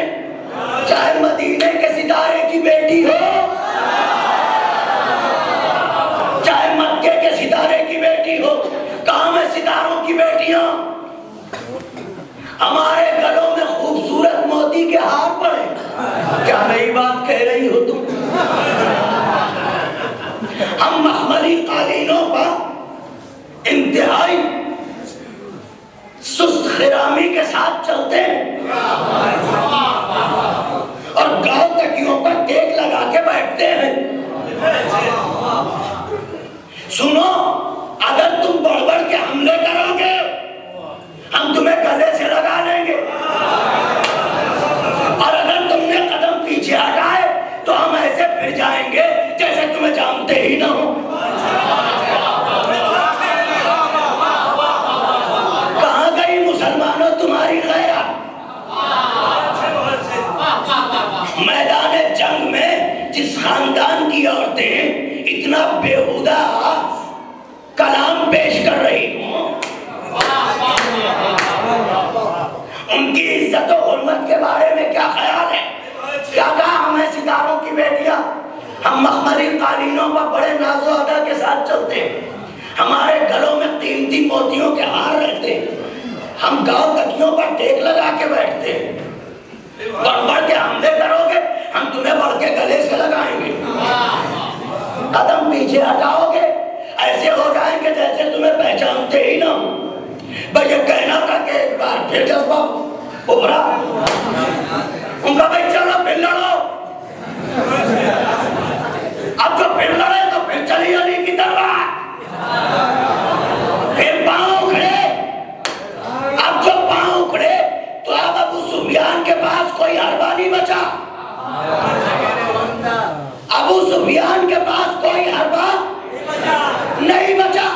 चाहे मदीने के सितारे की बेटी हो, चाहे मक्के के सितारे की बेटी हो। कहां है सितारों की बेटियां? हमारे गलों में खूबसूरत मोती के हार पड़े। क्या नई बात कह रही हो तुम? हम मखमली कालीनों पर इंतहाई सुस्त खिरामी के साथ चलते हैं और गांव तकियों पर टेक लगा के बैठते हैं। सुनो, अगर तुम बढ़ के हमले करोगे, हम तुम्हें गले से लगा लेंगे, और अगर तुमने कदम पीछे हटाए तो हम ऐसे फिर जाएंगे जैसे तुम्हें जानते ही ना हो। कहां गई मुसलमानों तुम्हारी गैरत? मैदान जंग में जिस खानदान की औरतें इतना बेहुदा कलाम पेश कर रही हूं, उनकी इज्जत और हुर्मत के बारे में क्या ख्याल है? क्या कहा हमें सितारों की बेटियां? हम मखमली कालीनों पर बड़े नाज़ो अदा के साथ चलते हैं, हमारे गलों में कीमती मोतियों के हार रहते हैं, हम गांव तकियों पर टेक लगा के बैठते हैं। बढ़ के हमले करोगे, हम तुम्हें बढ़ के गले से लगाएंगे। कदम पीछे हटाओगे, ऐसे हो जाएंगे जैसे तुम्हें पहचानते ही ना हो। भाई ये कहना था कि एक बार फिर जज्बा उभरा, उनका भाई चलो फिर लड़ो। अब जो फिर लड़े तो फिर चली अली की तलवार, फिर पांव उखड़े। अब जो पांव उखड़े तो अब अबू सुफियान के पास कोई हरबा नहीं बचा। अबू सुफियान के पास कोई हरबा नहीं बचा।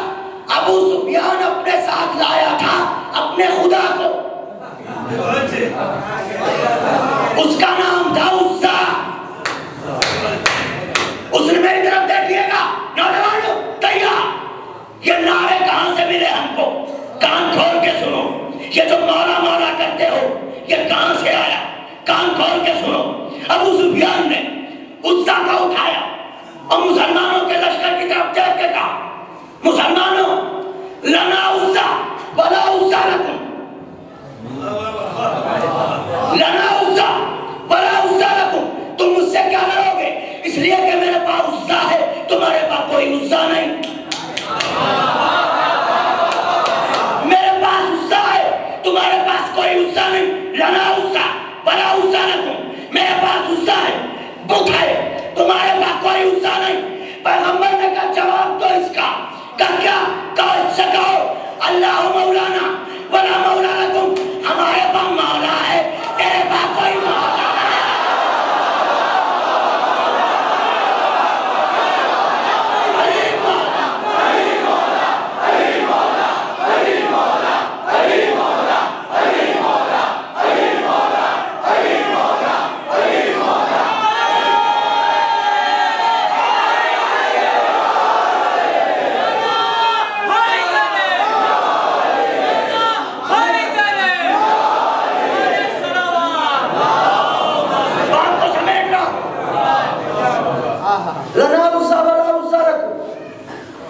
अबू सुफियान अपने साथ लाया था अपने खुदा को, उसका नाम था उस्सा। उसने मेरी तरफ देखिएगा, नौजवानों तैयार। ये नारे कहां से मिले हमको? कान खोल के सुनो, ये जो मौला मौला करते हो ये कहां से आया? कान खोल के सुनो। अबू सुफियान ने उस्सा का उठाया और मुसलमानों के लश्कर की तरफ देख के कहा, मुसलमानों, लना उस्सा वला उस्सा लकुम, लना उस्सा वला उस्सा लकुम। तुम मुझसे क्या लड़ोगे? इसलिए कि मेरे पास उस्सा है, तुम्हारे पास कोई उस्सा नहीं। मेरे पास उस्सा है, तुम्हारे पास कोई उस्सा नहीं। लना उस्सा वला उस्सा लकुम, मेरे पास उस्सा है, बुत है, तुम्हारे पास कोई उस्सा नहीं। पैगंबर ने कहा जवाब दो इसका। क्या इससे कहो अल्लाह मौलाना वला मौला लकुम, हमारे पास मौला है, तेरे पास कोई मौला नहीं। अली मौला, अली मौला, अली मौला, अली मौला, अली मौला, अली मौला, अली मौला, अली मौला, अली मौला।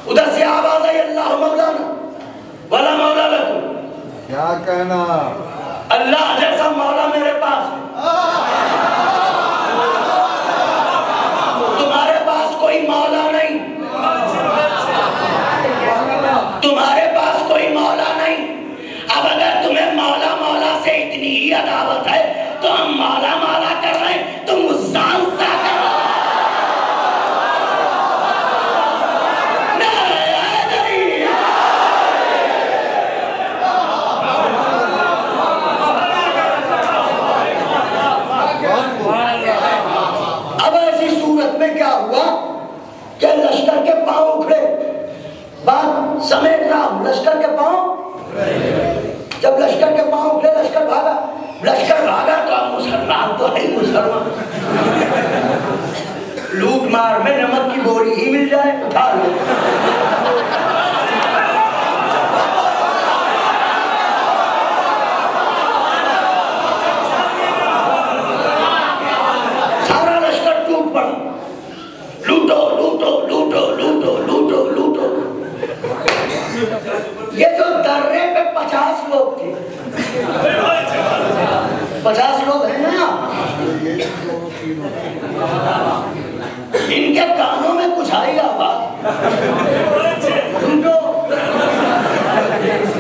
उधर से आवाज आई अल्लाह मौलाना वला मौला लकुम। क्या कहना? अल्लाह जैसा मौला मेरे पास है, तुम्हारे पास कोई मौला नहीं, तुम्हारे पास कोई मौला नहीं। अब अगर तुम्हें मौला मौला से इतनी ही अदावत है तो हम मौला मौला कर रहे हैं, तुम उस्सा उस्सा कर रहे हो। अब ऐसी सूरत में क्या हुआ कि लश्कर के पांव उखड़े। बात समेट रहा हूं, लश्कर के पांव, जब लश्कर के पांव उखड़े लश्कर भागा। लश्कर भागा तो अब मुसलमान तो है मुसलमान, लूट मार में नमक की बोरी ही मिल जाए उठा लो। ये जो दर्रे पे 50 लोग थे, 50 लोग हैं ना, इनके कानों में कुछ आई आवाज, उनको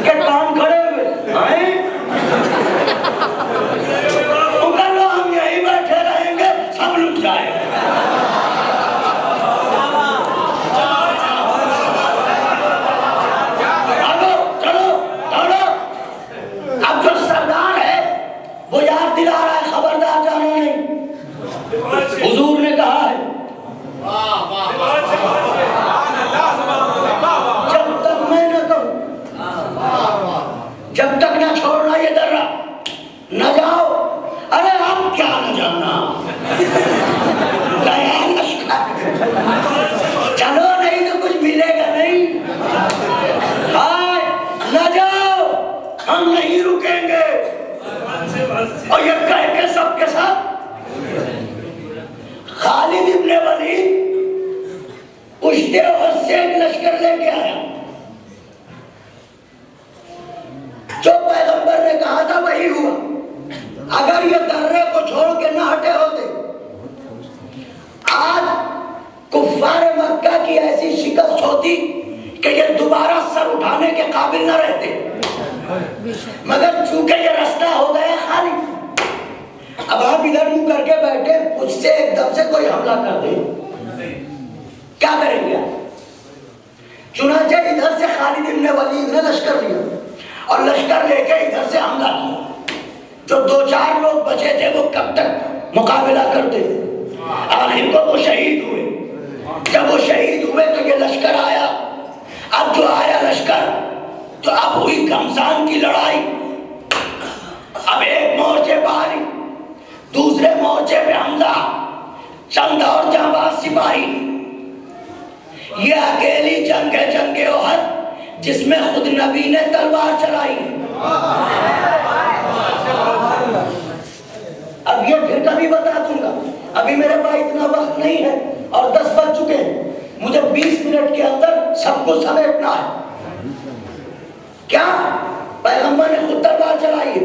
के कान खड़े हुए हैं, उनका लो हम यहीं बैठे रहेंगे, सब लुट जाएगा। वो याद दिला रहा है, खबरदार जानो नहीं। हुजूर ने कहा है जब तक मैं न कहूं, जब तक ना छोड़ना ये दर्रा, न जाओ। अरे हम क्या न जाना, चलो नहीं तो कुछ मिलेगा नहीं। हाय न जाओ, हम नहीं रुकेंगे। और ये कह के सबके साथ खालिद इब्ने वलीद उश्ते से एक लश्कर लेके आया। जो पैगंबर ने कहा था वही हुआ। अगर ये दर्रे को छोड़ के ना हटे होते, आज कुफ्फार मक्का की ऐसी शिकस्त होती कि ये दोबारा सर उठाने के काबिल न रहते। मगर चूंकि ये रास्ता हो गया खाली, अब आप इधर मुंह करके बैठे, मुझसे एकदम से कोई हमला कर दे, क्या करेंगे? चुनांचे इधर से खालिद इब्ने वलीद ने लश्कर लिया और लश्कर लेके इधर से हमला किया। जो 2-4 लोग बचे थे वो कब तक मुकाबला करते थे, आखिर को वो शहीद हुए। जब वो शहीद हुए तो ये लश्कर आया। अब जो आया लश्कर, तो अब हुई घमसान की लड़ाई। अब एक मोर्चे बारी, दूसरे मोर्चे पे हमला, चंद और जांबाज सिपाही। ये अकेली जंग है, जंगे ओहद, जिसमें खुद नबी ने तलवार चलाई। अब ये फिर कभी बता दूंगा, अभी मेरे पास इतना वक्त नहीं है और 10 बज चुके हैं। मुझे 20 मिनट के अंदर सब कुछ समेटना है। क्या पैगंबर ने खुद तलवार चलाई है,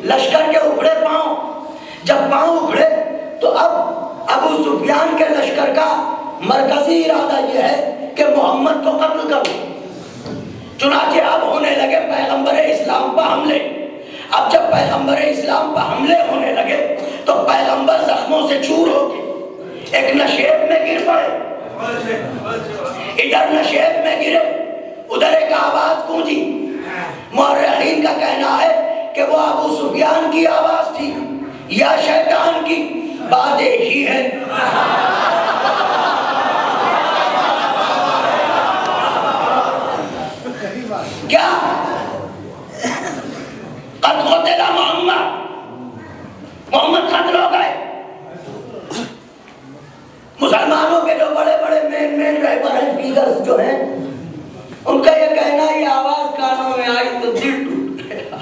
लश्कर के उखड़े पांव। जब पांव उखड़े तो अब अबू सुफियान के लश्कर का मरकजी इरादा यह है कि मोहम्मद को कत्ल करो। चुनांचे अब होने लगे पैगंबर इस्लाम पर हमले। अब जब पैगंबर इस्लाम पर हमले होने लगे तो पैगंबर जख्मों से चूर हो गए, एक नशेब में गिर पड़े। इधर नशेब में गिरे, उधर एक आवाज गूंजी। मुअर्रिखीन का कहना है कि वो अबू सुफियान की आवाज थी या शैतान की, बात एक ही है। क्या कत्ल मोहम्मद कत्ल हो गए? मुसलमानों के जो बड़े बड़े मेन रहबर फीगर्स जो हैं, उनका ये कहना, ये आवाज कानों में आई तो दिल टूट गया।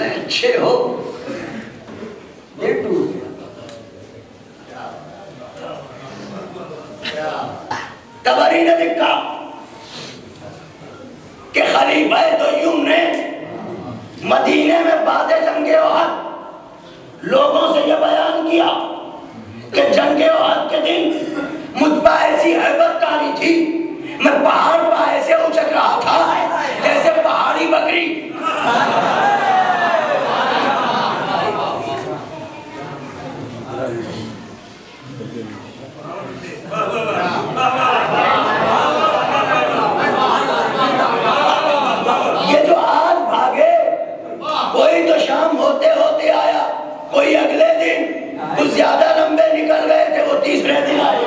अच्छे हो, दिल टूट गया। तबरी ने लिखा कि खलीफा तय्युम ने मदीने में बादे जंगे ओहद लोगों से यह बयान किया कि जंगे ओहद के दिन मुझ पर ऐसी हैबत तारी थी, मैं पहाड़ पर ऐसे उछक रहा था जैसे पहाड़ी बकरी। ये जो आज भागे, कोई तो शाम होते होते आया, कोई अगले दिन, कुछ ज्यादा लंबे निकल गए थे, वो तीसरे दिन आए।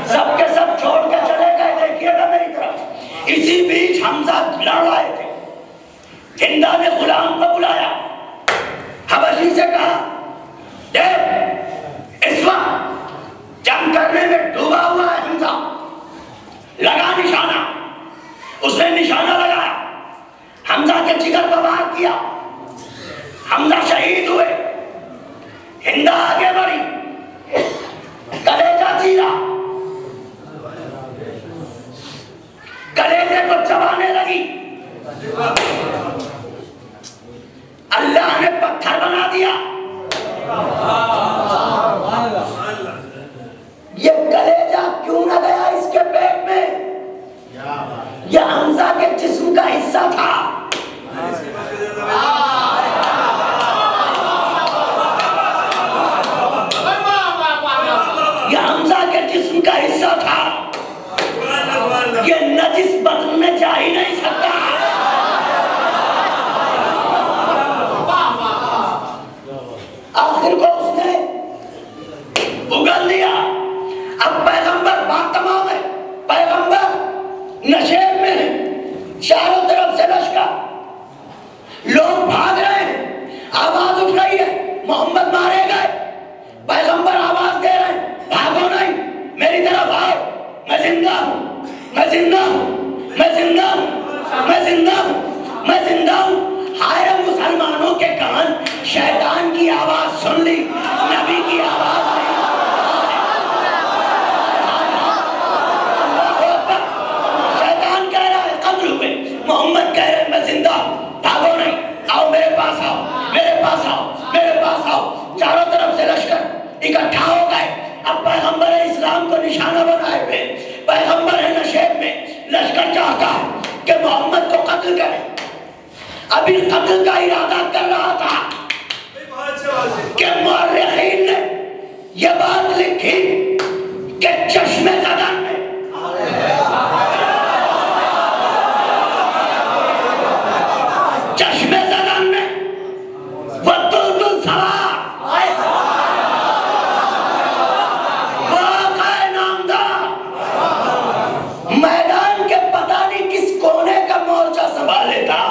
सबके सब छोड़ के चले गए। देखिएगा मेरी तरफ। इसी बीच हमजा लड़ रहे थे। हिंदा ने गुलाम को बुलाया, हबशी से कहा, देख इस वक्त जंग करने में डूबा हुआ है हमजा, लगा निशाना। उसने निशाना लगाया, हमजा के जिगर पर वार किया, हमजा शहीद हुए। हिंदा आगे बढ़ी, कलेजा चीरा, जिंदा हूं, मैं जिंदा हूं, मैं जिंदा हूं, मैं जिंदा हूं, मैं जिंदा हूं। हाय मुसलमानों के कान, शैतान की आवाज सुन ली, नबी की आवाज नहीं। शैतान कह रहा है कब्र हुए, मोहम्मद कह रहे हैं मैं जिंदा हूं, भागो नहीं, आओ मेरे पास आओ, मेरे पास आओ, मेरे पास आओ। चारों तरफ से लश्कर इकट्ठा हो गए। अब पैगंबर इस्लाम को निशाना बनाए हुए पैगंबर है नशेब में। लश्कर चाहता है कि मोहम्मद को कत्ल करे। अभी कत्ल का इरादा कर रहा था कि मुअर्रिखीन ने यह बात लिखी कि चश्मे ज़दन में मैदान के पता नहीं किस कोने का मोर्चा संभाले था,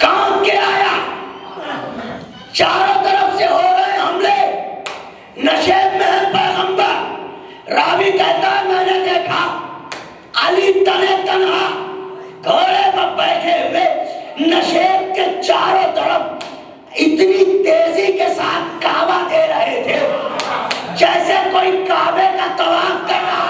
काम के आया। चारों तरफ से हो रहे हमले, नशेब में है पैगंबर। रावी कहता है मैंने देखा अली तने तनहा घोड़े पर बैठे हुए नशेब के चारों तरफ इतनी तेजी के साथ काबा दे रहे थे जैसे कोई काबे का तवाफ कर रहा।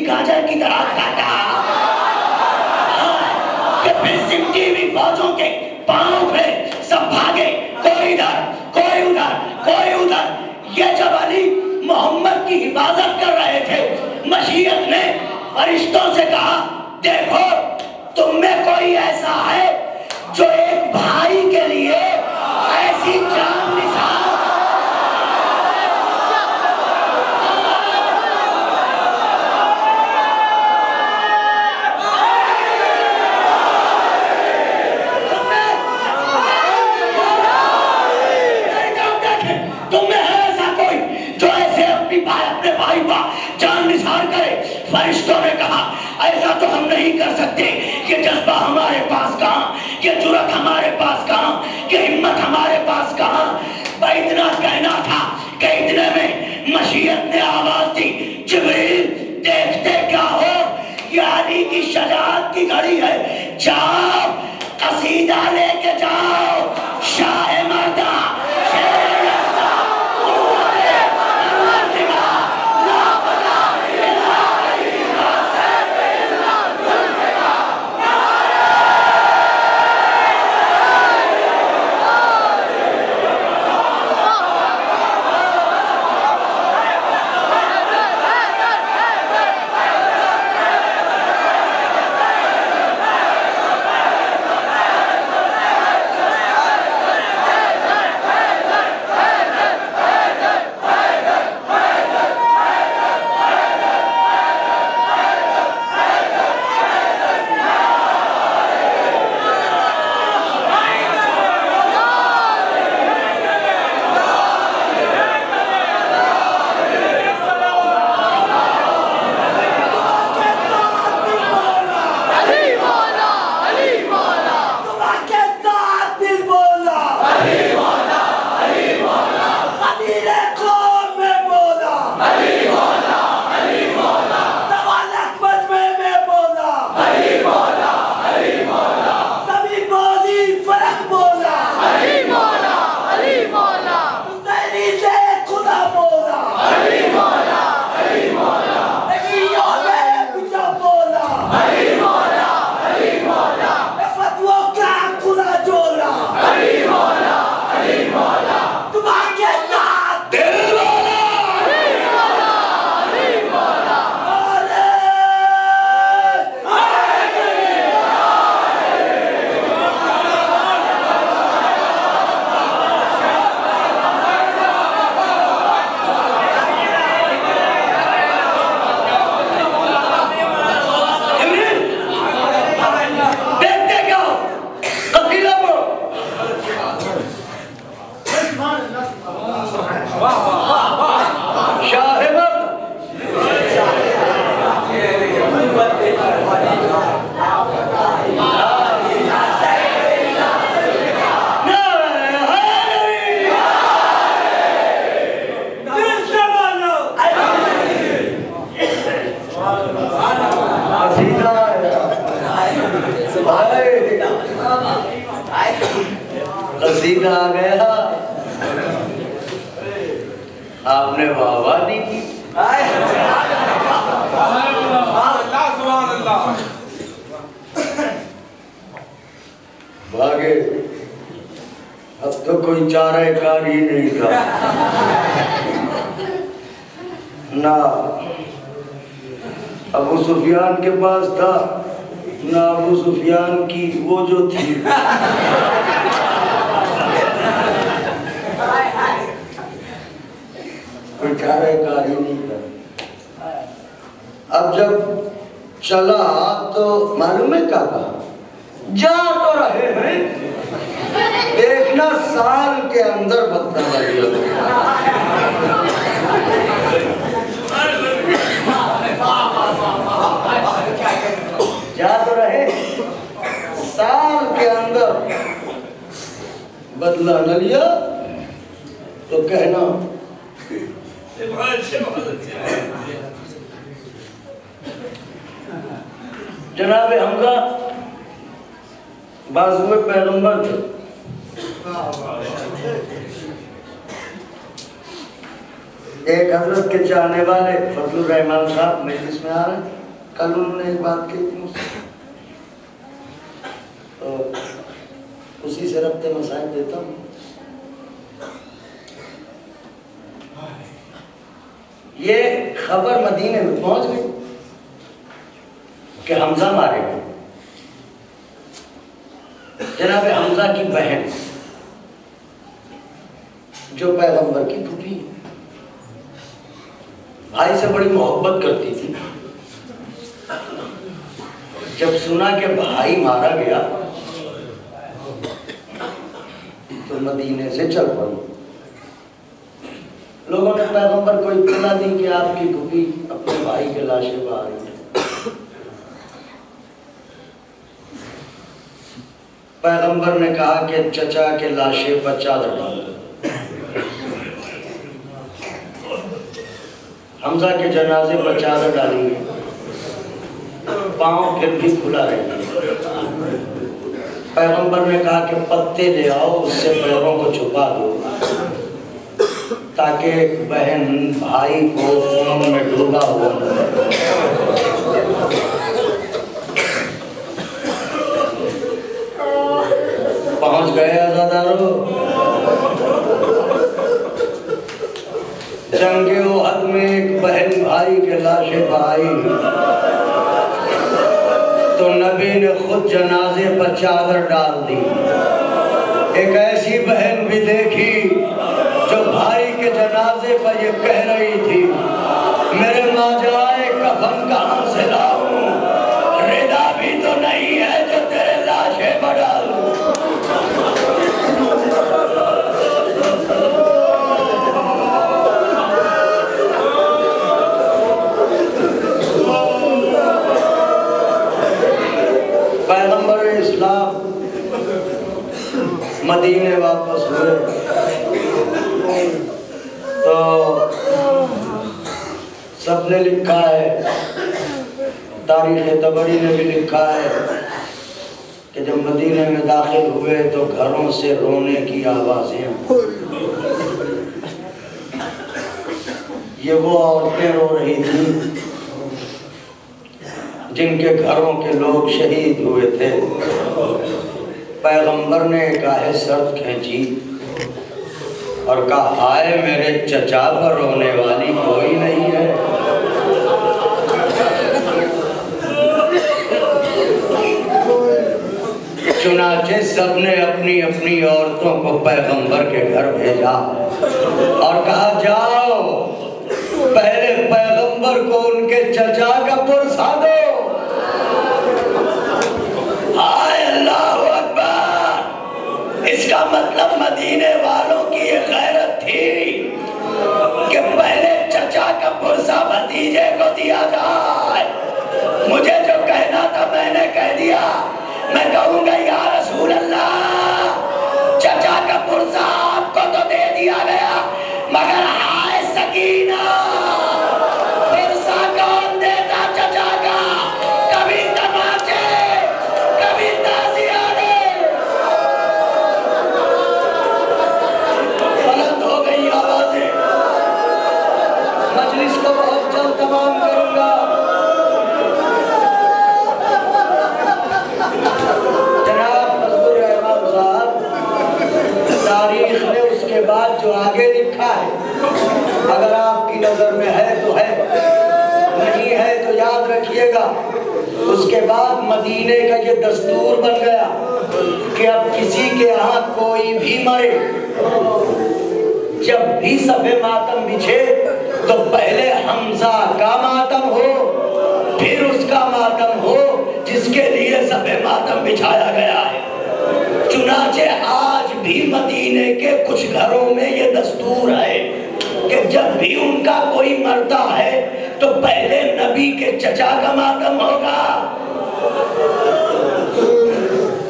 गाजर की तरह काटा। फिर सिमटी हुई फौजों के पांव पे सब भागे, कोई इधर कोई उधर कोई उधर। ये जब अली मोहम्मद की हिफाजत कर रहे थे, मशीयत ने फरिश्तों से कहा देखो तुम में कोई ऐसा है जो एक भाई के लिए ऐसी जान निसार। अपने भाई का जान निसार करे। फरिश्तों ने कहा ऐसा तो हम नहीं कर सकते, ये जज्बा हमारे पास कहाँ, ये जुर्रत हमारे पास कहाँ, ये हिम्मत हमारे पास कहाँ। पर इतना कहना था कि इतने में मशीयत ने आवाज दी जिब्रील देखते क्या हो, ये अली की शजाअत की घड़ी है, जाओ कसीदा लेके जाओ। शाह मर्दा सीधा आ गया। आपने वाहवा नहीं की। भागे। अब तो कोई चाराकार ही नहीं था ना अबू सुफियान के पास था ना अबू सुफियान की वो जो थी। कोई चाराकार ही नहीं था। अब जब चला तो मालूम है क्या कहा? जा तो रहे हैं, देखना साल के अंदर बदला लगेगा। जा तो रहे, साल के अंदर बदला न लिया तो कहना जनाब हमजा बाजू में पैगंबर थे। एक हजरत के चाहने वाले फजलुर रहमान साहब मजलिस में आ रहे हैं। कल उन्होंने एक बात की मुझसे, तो उसी से रब्ते मसाइल देता हूँ। ये खबर मदीने में पहुंच गई कि हमजा मारे गए। जनाब हमजा की बहन जो पैगंबर की फूफी भाई से बड़ी मोहब्बत करती थी। जब सुना कि भाई मारा गया तो मदीने से चल पड़ी। लोगों ने पैगंबर को इत्तला दी कि आपकी फूफी अपने भाई के लाशें बहा रही है। पैगंबर ने कहा कि चचा के लाशें पर चादर डाल दो। हमजा के जनाजे पर चादर डाली गई, पांव फिर भी खुला रहेगा। पैगंबर ने कहा कि पत्ते ले आओ, उससे पैरों को छुपा दो ताकि बहन भाई को खून में डूबा हुआ। पहुंच गए आजादारों। जंगे उहद में एक बहन भाई के लाशें बहाई तो नबी ने खुद जनाजे पर चादर डाल दी। एक ऐसी बहन भी देखी जो भाई के जनाजे पर ये कह रही थी, मेरे माजाए कफन कहां से लाऊं, रिदा भी तो नहीं है जो तेरे लाशें पर डालूं। पैगंबर इस्लाम मदीने वापस हुए तो सबने लिखा है, तारीख तबरी ने भी लिखा है कि जब मदीने में दाखिल हुए तो घरों से रोने की आवाजें। ये वो औरतें रो रही थी जिनके घरों के लोग शहीद हुए थे। पैगंबर ने एक आहे सर्द खींची और कहा, हाय मेरे चचा पर रोने वाली कोई नहीं है। चुनाचे सबने अपनी अपनी औरतों को पैगंबर के घर भेजा और कहा, जाओ पहले पैगंबर को उनके चचा का पुरसा दो। हाय अल्लाह अकबर। इसका मतलब मदीने वालों की ये गैरत थी कि पहले चचा का पुरसा भतीजे को दिया जाए। मुझे जो कहना था मैंने कह दिया। मैं कहूंगा या रसूल अल्लाह, चचा का पुरसा आपको तो दे दिया गया, मगर हाय सकीना, पुरसा कौन देता चचा का? कभी तमाचे, कभी ताजियाने। है, अगर आपकी नजर में है तो है, नहीं है तो याद रखिएगा। उसके बाद मदीने का ये दस्तूर बन गया कि अब किसी के यहाँ कोई भी मरे, जब भी सफे मातम बिछे तो पहले हमजा का मातम हो, फिर उसका मातम हो जिसके लिए सफे मातम बिछाया गया है। चुनाचे आज भी मदीने के कुछ घरों में ये दस्तूर है कि जब भी उनका कोई मरता है तो पहले नबी के चचा का मातम होगा,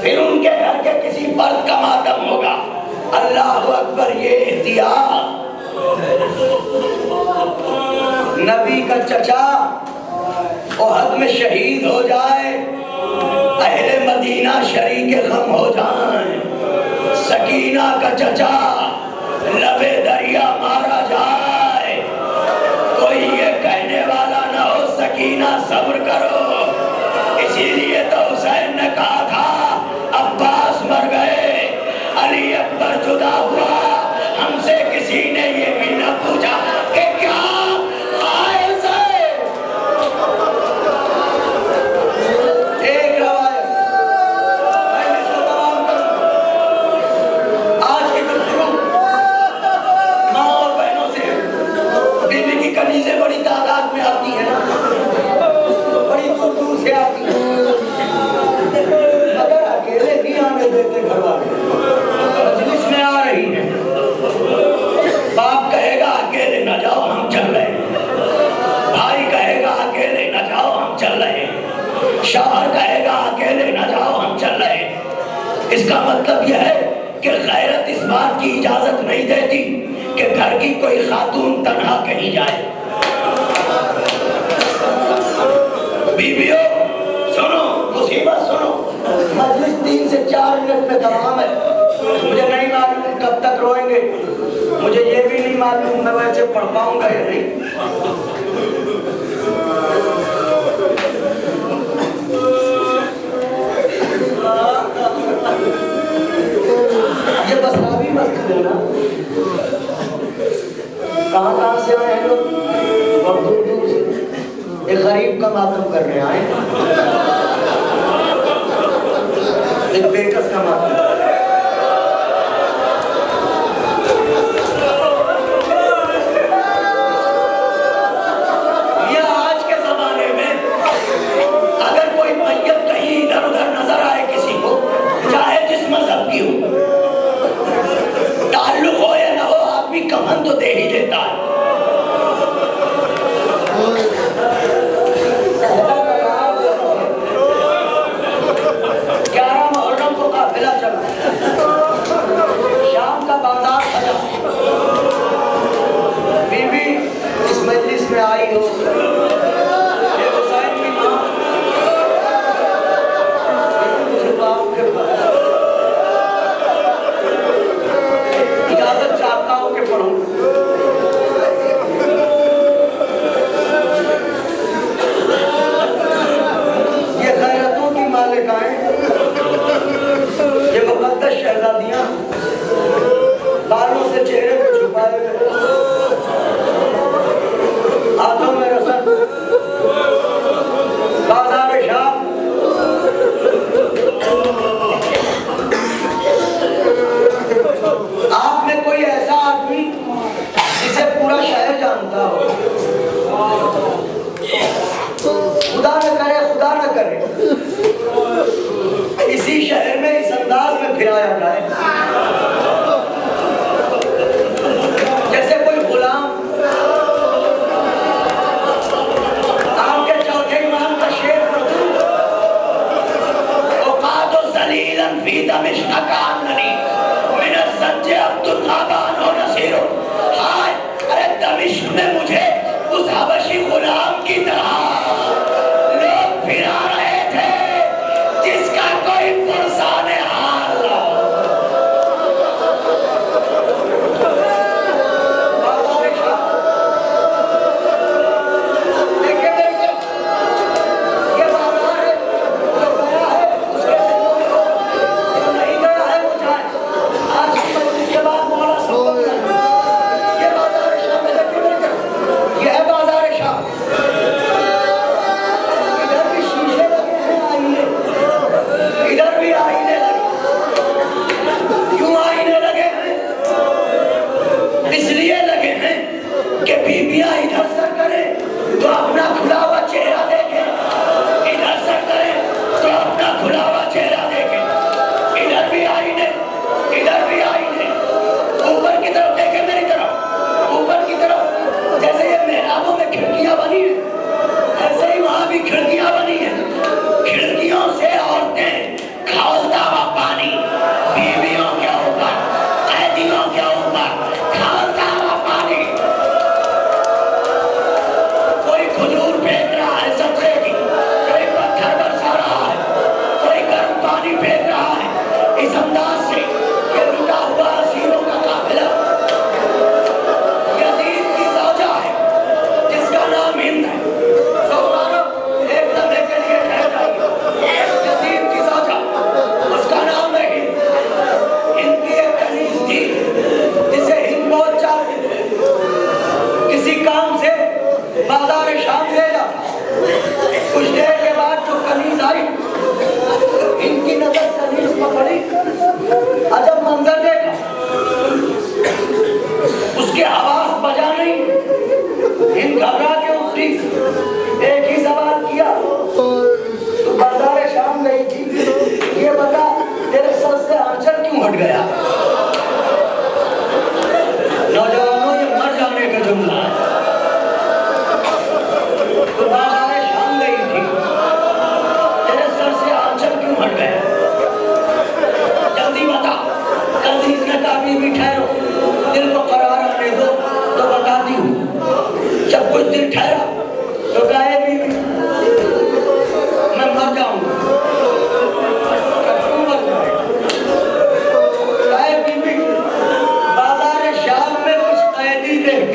फिर उनके घर के किसी मर्द का मातम होगा। अल्लाह अकबर, ये एहतियात। नबी का चचा ओहद में शहीद हो जाए, अहले मदीना शरीके गम हो जाए। सकीना का चचा लबे दरिया मारा जाए, कोई ये कहने वाला ना हो सकीना सब्र करो। इसीलिए तो हुसैन ने कहा था अब्बास मर गए, अली अकबर जुदा हुआ, हमसे किसी ने ये भी न पूछा कि क्या कनीज़ें बड़ी तादाद में आती है ना, बड़ी दूर दूर से आती है, मगर अकेले नहीं आने देते घर वाले। मजलिस में आ रही है, बाप कहेगा अकेले न जाओ हम चल रहे, भाई कहेगा अकेले न जाओ हम चल रहे, शौहर कहेगा अकेले न जाओ हम चल रहे। इसका मतलब यह है कि गैरत इस बात की इजाजत नहीं देती कि घर की कोई खातून तन्हा कहीं जाए। बीबियों सुनो, मुसीबत सुनो, मजलिस 3 से 4 मिनट में तमाम है। मुझे नहीं मालूम कब तक रोएंगे, मुझे ये भी नहीं मालूम मैं वैसे पढ़ पाऊंगा या नहीं। ये बसरावी मस्जिद है ना, कहाँ से आए हैं लोग, बहुत दूर दूर से। एक गरीब का मातम करने आए, एक बेकस का मातम। ये आज के जमाने में अगर कोई मैयत कहीं इधर उधर नजर आए किसी को, चाहे जिस मजहब की हो, ताल्लुक हो या ना हो, आदमी कफन तो दे ही देता है। शाम का बाजार सजा, बीवी इस मजलिस में आई हो, हुसैन की मां, मुझे बाप के इजाजत चाहता हूं कि पढ़ूं। ये गैरतों की मालिकाएं, ये मुकद्दस शहजादियां, बालों से चेहरे को छुपाए हुए, हाथों में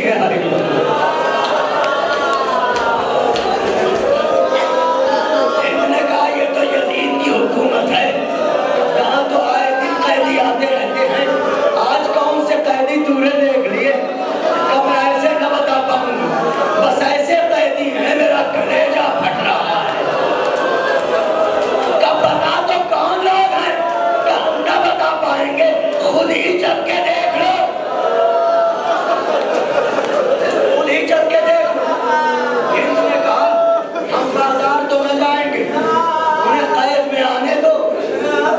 लिए आई। इन्होंने कहा ये तो यजीद की हुकूमत है, यहाँ तो आए दिन कैदी आते रहते हैं, आज कौन से कैदी तूने देख लिए? कब ऐसे न बता पाऊंगा, बस ऐसे कैदी हैं मेरा कलेजा फट रहा है। कब बता तो कौन लोग हैं? हम न बता पाएंगे, खुद ही चल के देख लो, खुद ही चल के देख लो। इन्होंने कहा हम बाजार तो न जाएंगे, उन्हें कैद में आने दो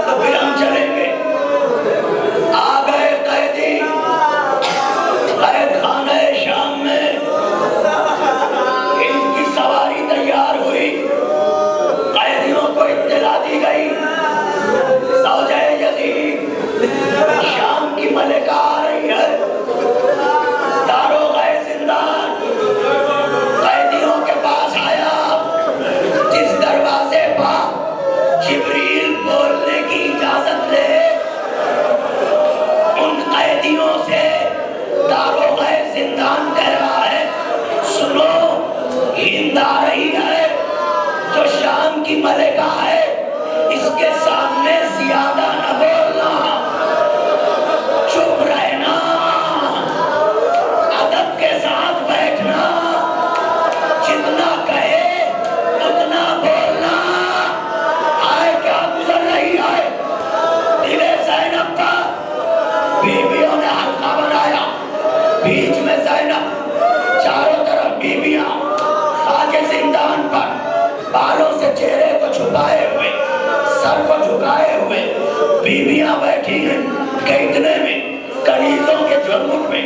तो फिर हम चलेंगे। आ गए कैदी कैद खाने शाम में, इनकी सवारी तैयार हुई, कैदियों को इत्तला दी गई सौजा यजीद शाम की मलिका आ रही है। दारोगा जिंदान कैदियों के पास आया, जिस दरवाजे पर जिब्रील बोलने की इजाजत ले, उन कैदियों से दारोगा जिंदान कह रहा है, सुनो हिंद आ रही है जो शाम की मलिका है, इसके सामने ज्यादा न बोलना, चुप रहना, अदब के साथ बैठना, जितना कहे उतना बोलना। आए क्या गुजर रही है, दिले ज़ैनब का बीवियों ने हल्का बनाया, बीच में ज़ैनब, चारों तरफ बीवियां खाके जिंदान पर बालों से चेहरे को छुपाए हुए, सर को झुकाए हुए बीवियां बैठी हैं। इतने में कनीजों के झुरमुट में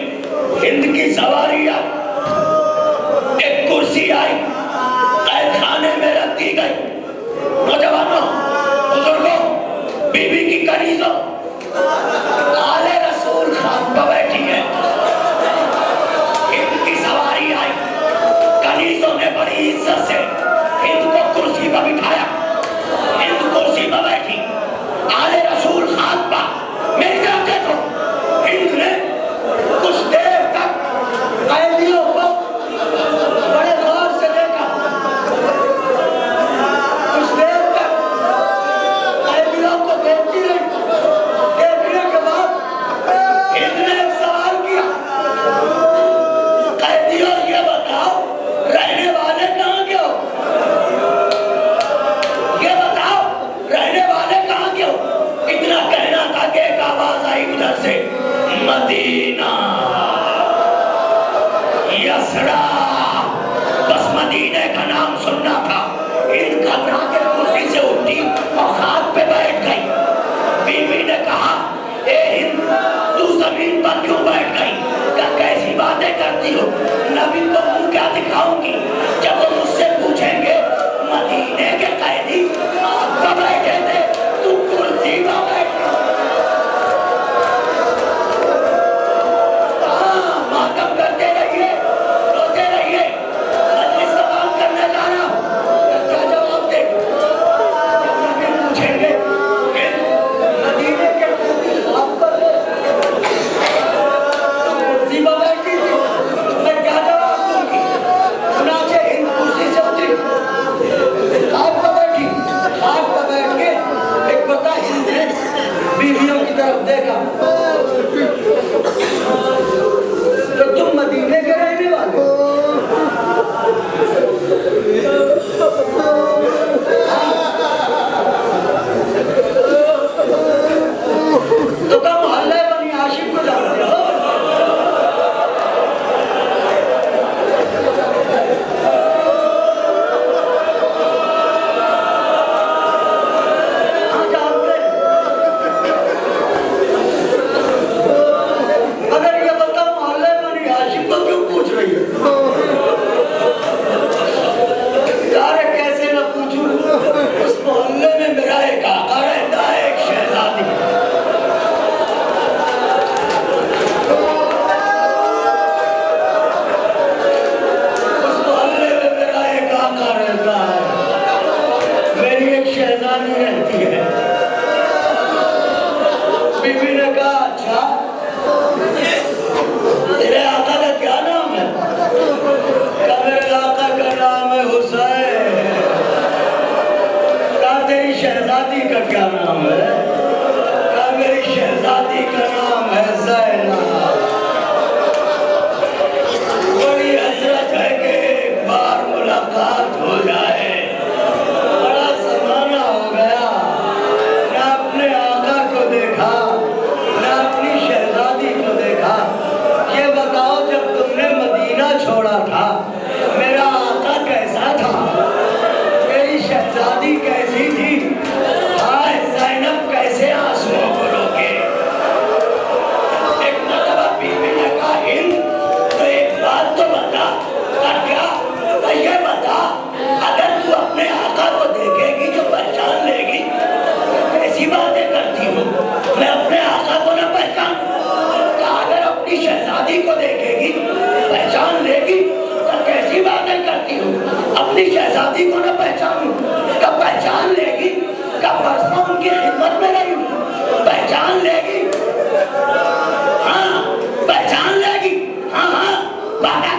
हिंद की सवारी आई, एक कुर्सी आई, कैद खाने में रख दी गई। नौजवानों, बुजुर्गों, बीवी की कनीजों, आले रसूल खान पर बैठी है, हिंद की सवारी आई। कनीजों ने बड़ी इज्जत से हिंद को कुर्सी पर बिठाया, हिंद कुर्सी पर बैठी, आले रसूल खान पर मेरी तरफ देखो। हिंद ने कुछ देर तक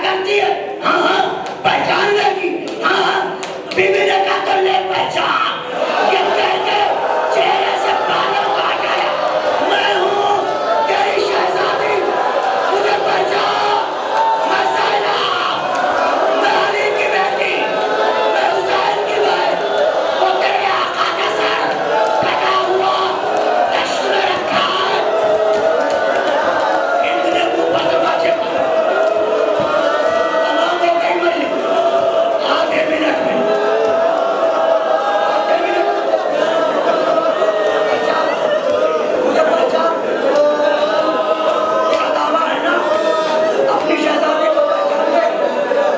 करती है? हाँ हाँ पहचान लेगी। हाँ हाँ बीबी ने कहा तो ले पहचान। ये कहते चेहरे से बालों काट आया, मैं हूँ तेरी शहजादी, मुझे पहचान। मैं साइला, मैं अली की बेटी, मैं हुसैन की बहन, वो तेरे आका का सर कटा हुआ दश्त में रखा है। इतने ऊपर तमाचे तमाम हो गई मरी। आधे मिनट में मुझे पहचान। तेरा दावा है ना अपनी शहजादी को पहचान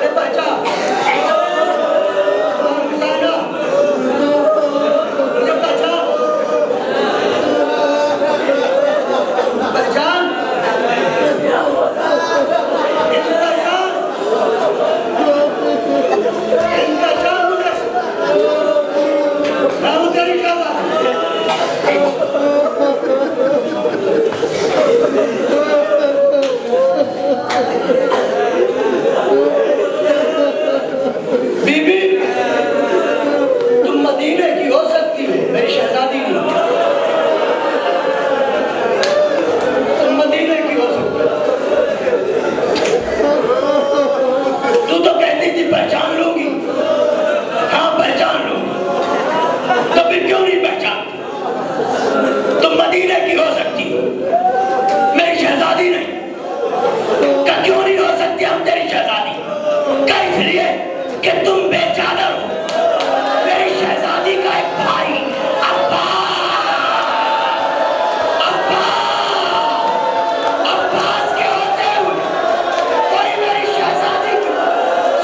ले पहचान। हुसैना मुझे पहचान पहचान पहचान मुझे। मैं हूँ तेरी शहजादी। बीबी तुम मदीने की हो सकती हो, मेरी शहजादी नहीं। तुम मदीने की हो सकती हो। तू तो कहती थी पहचान लूंगी। हाँ पहचान लूंगी, तो फिर क्यों नहीं पहचान? तुम मदीने की हो सकती हो, मेरी शहजादी नहीं। का क्यों नहीं हो सकती हम तेरी शहजादी? का इसलिए कि तुम बेचादर हो। मेरी शहजादी का एक भाई अब्बास के होते हुए कोई मेरी शहजादी की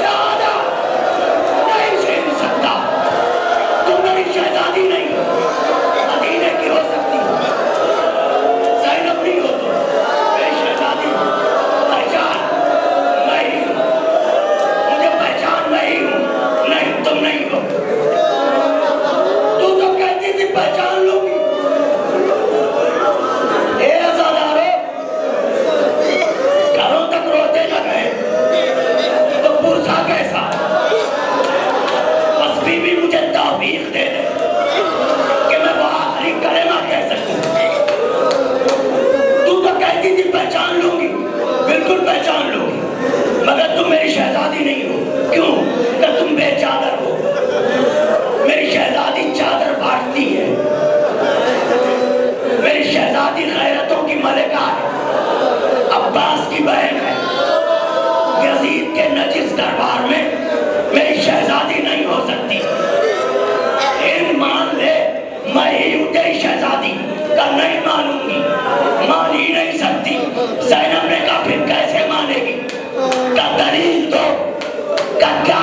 ज्यादा नहीं झेल सकता। तुम मेरी शहजादी नहीं हो, मदीने की हो सकती हो। ज़ैनब नहीं हो तुम, मेरी शहजादी हो। पहचान मैं ही हूँ, मुझे पहचान मैं ही हूँ। नहीं तुम नहीं हो। तू तो कहती थी पहचान लूंगी। ए अज़ादारो, घरों तक रोते न गए तो पुरसा कैसा? बस बीबी मुझे तौफीक दे दे कि मैं वो आखिरी कलेमा कह सकूं। तू तो कहती थी पहचान लूंगी, बिल्कुल पहचान लूंगी, मगर तुम मेरी शहजादी नहीं हो। क्यों? कि तुम बेचादर हो। मेरी शहजादी चादर बांटती है। मेरी शहजादी गैरतों की मलिका है, अब्बास की बहन है। यजीद के नजिस दरबार में मेरी शहजादी नहीं हो सकती। इन मान ले मैं ही हूँ तेरी शहजादी। का नहीं मानूंगी, मान ही नहीं सकती। ज़ैनब ने कहा फिर कैसे मानेगी? का दलील दो। का क्या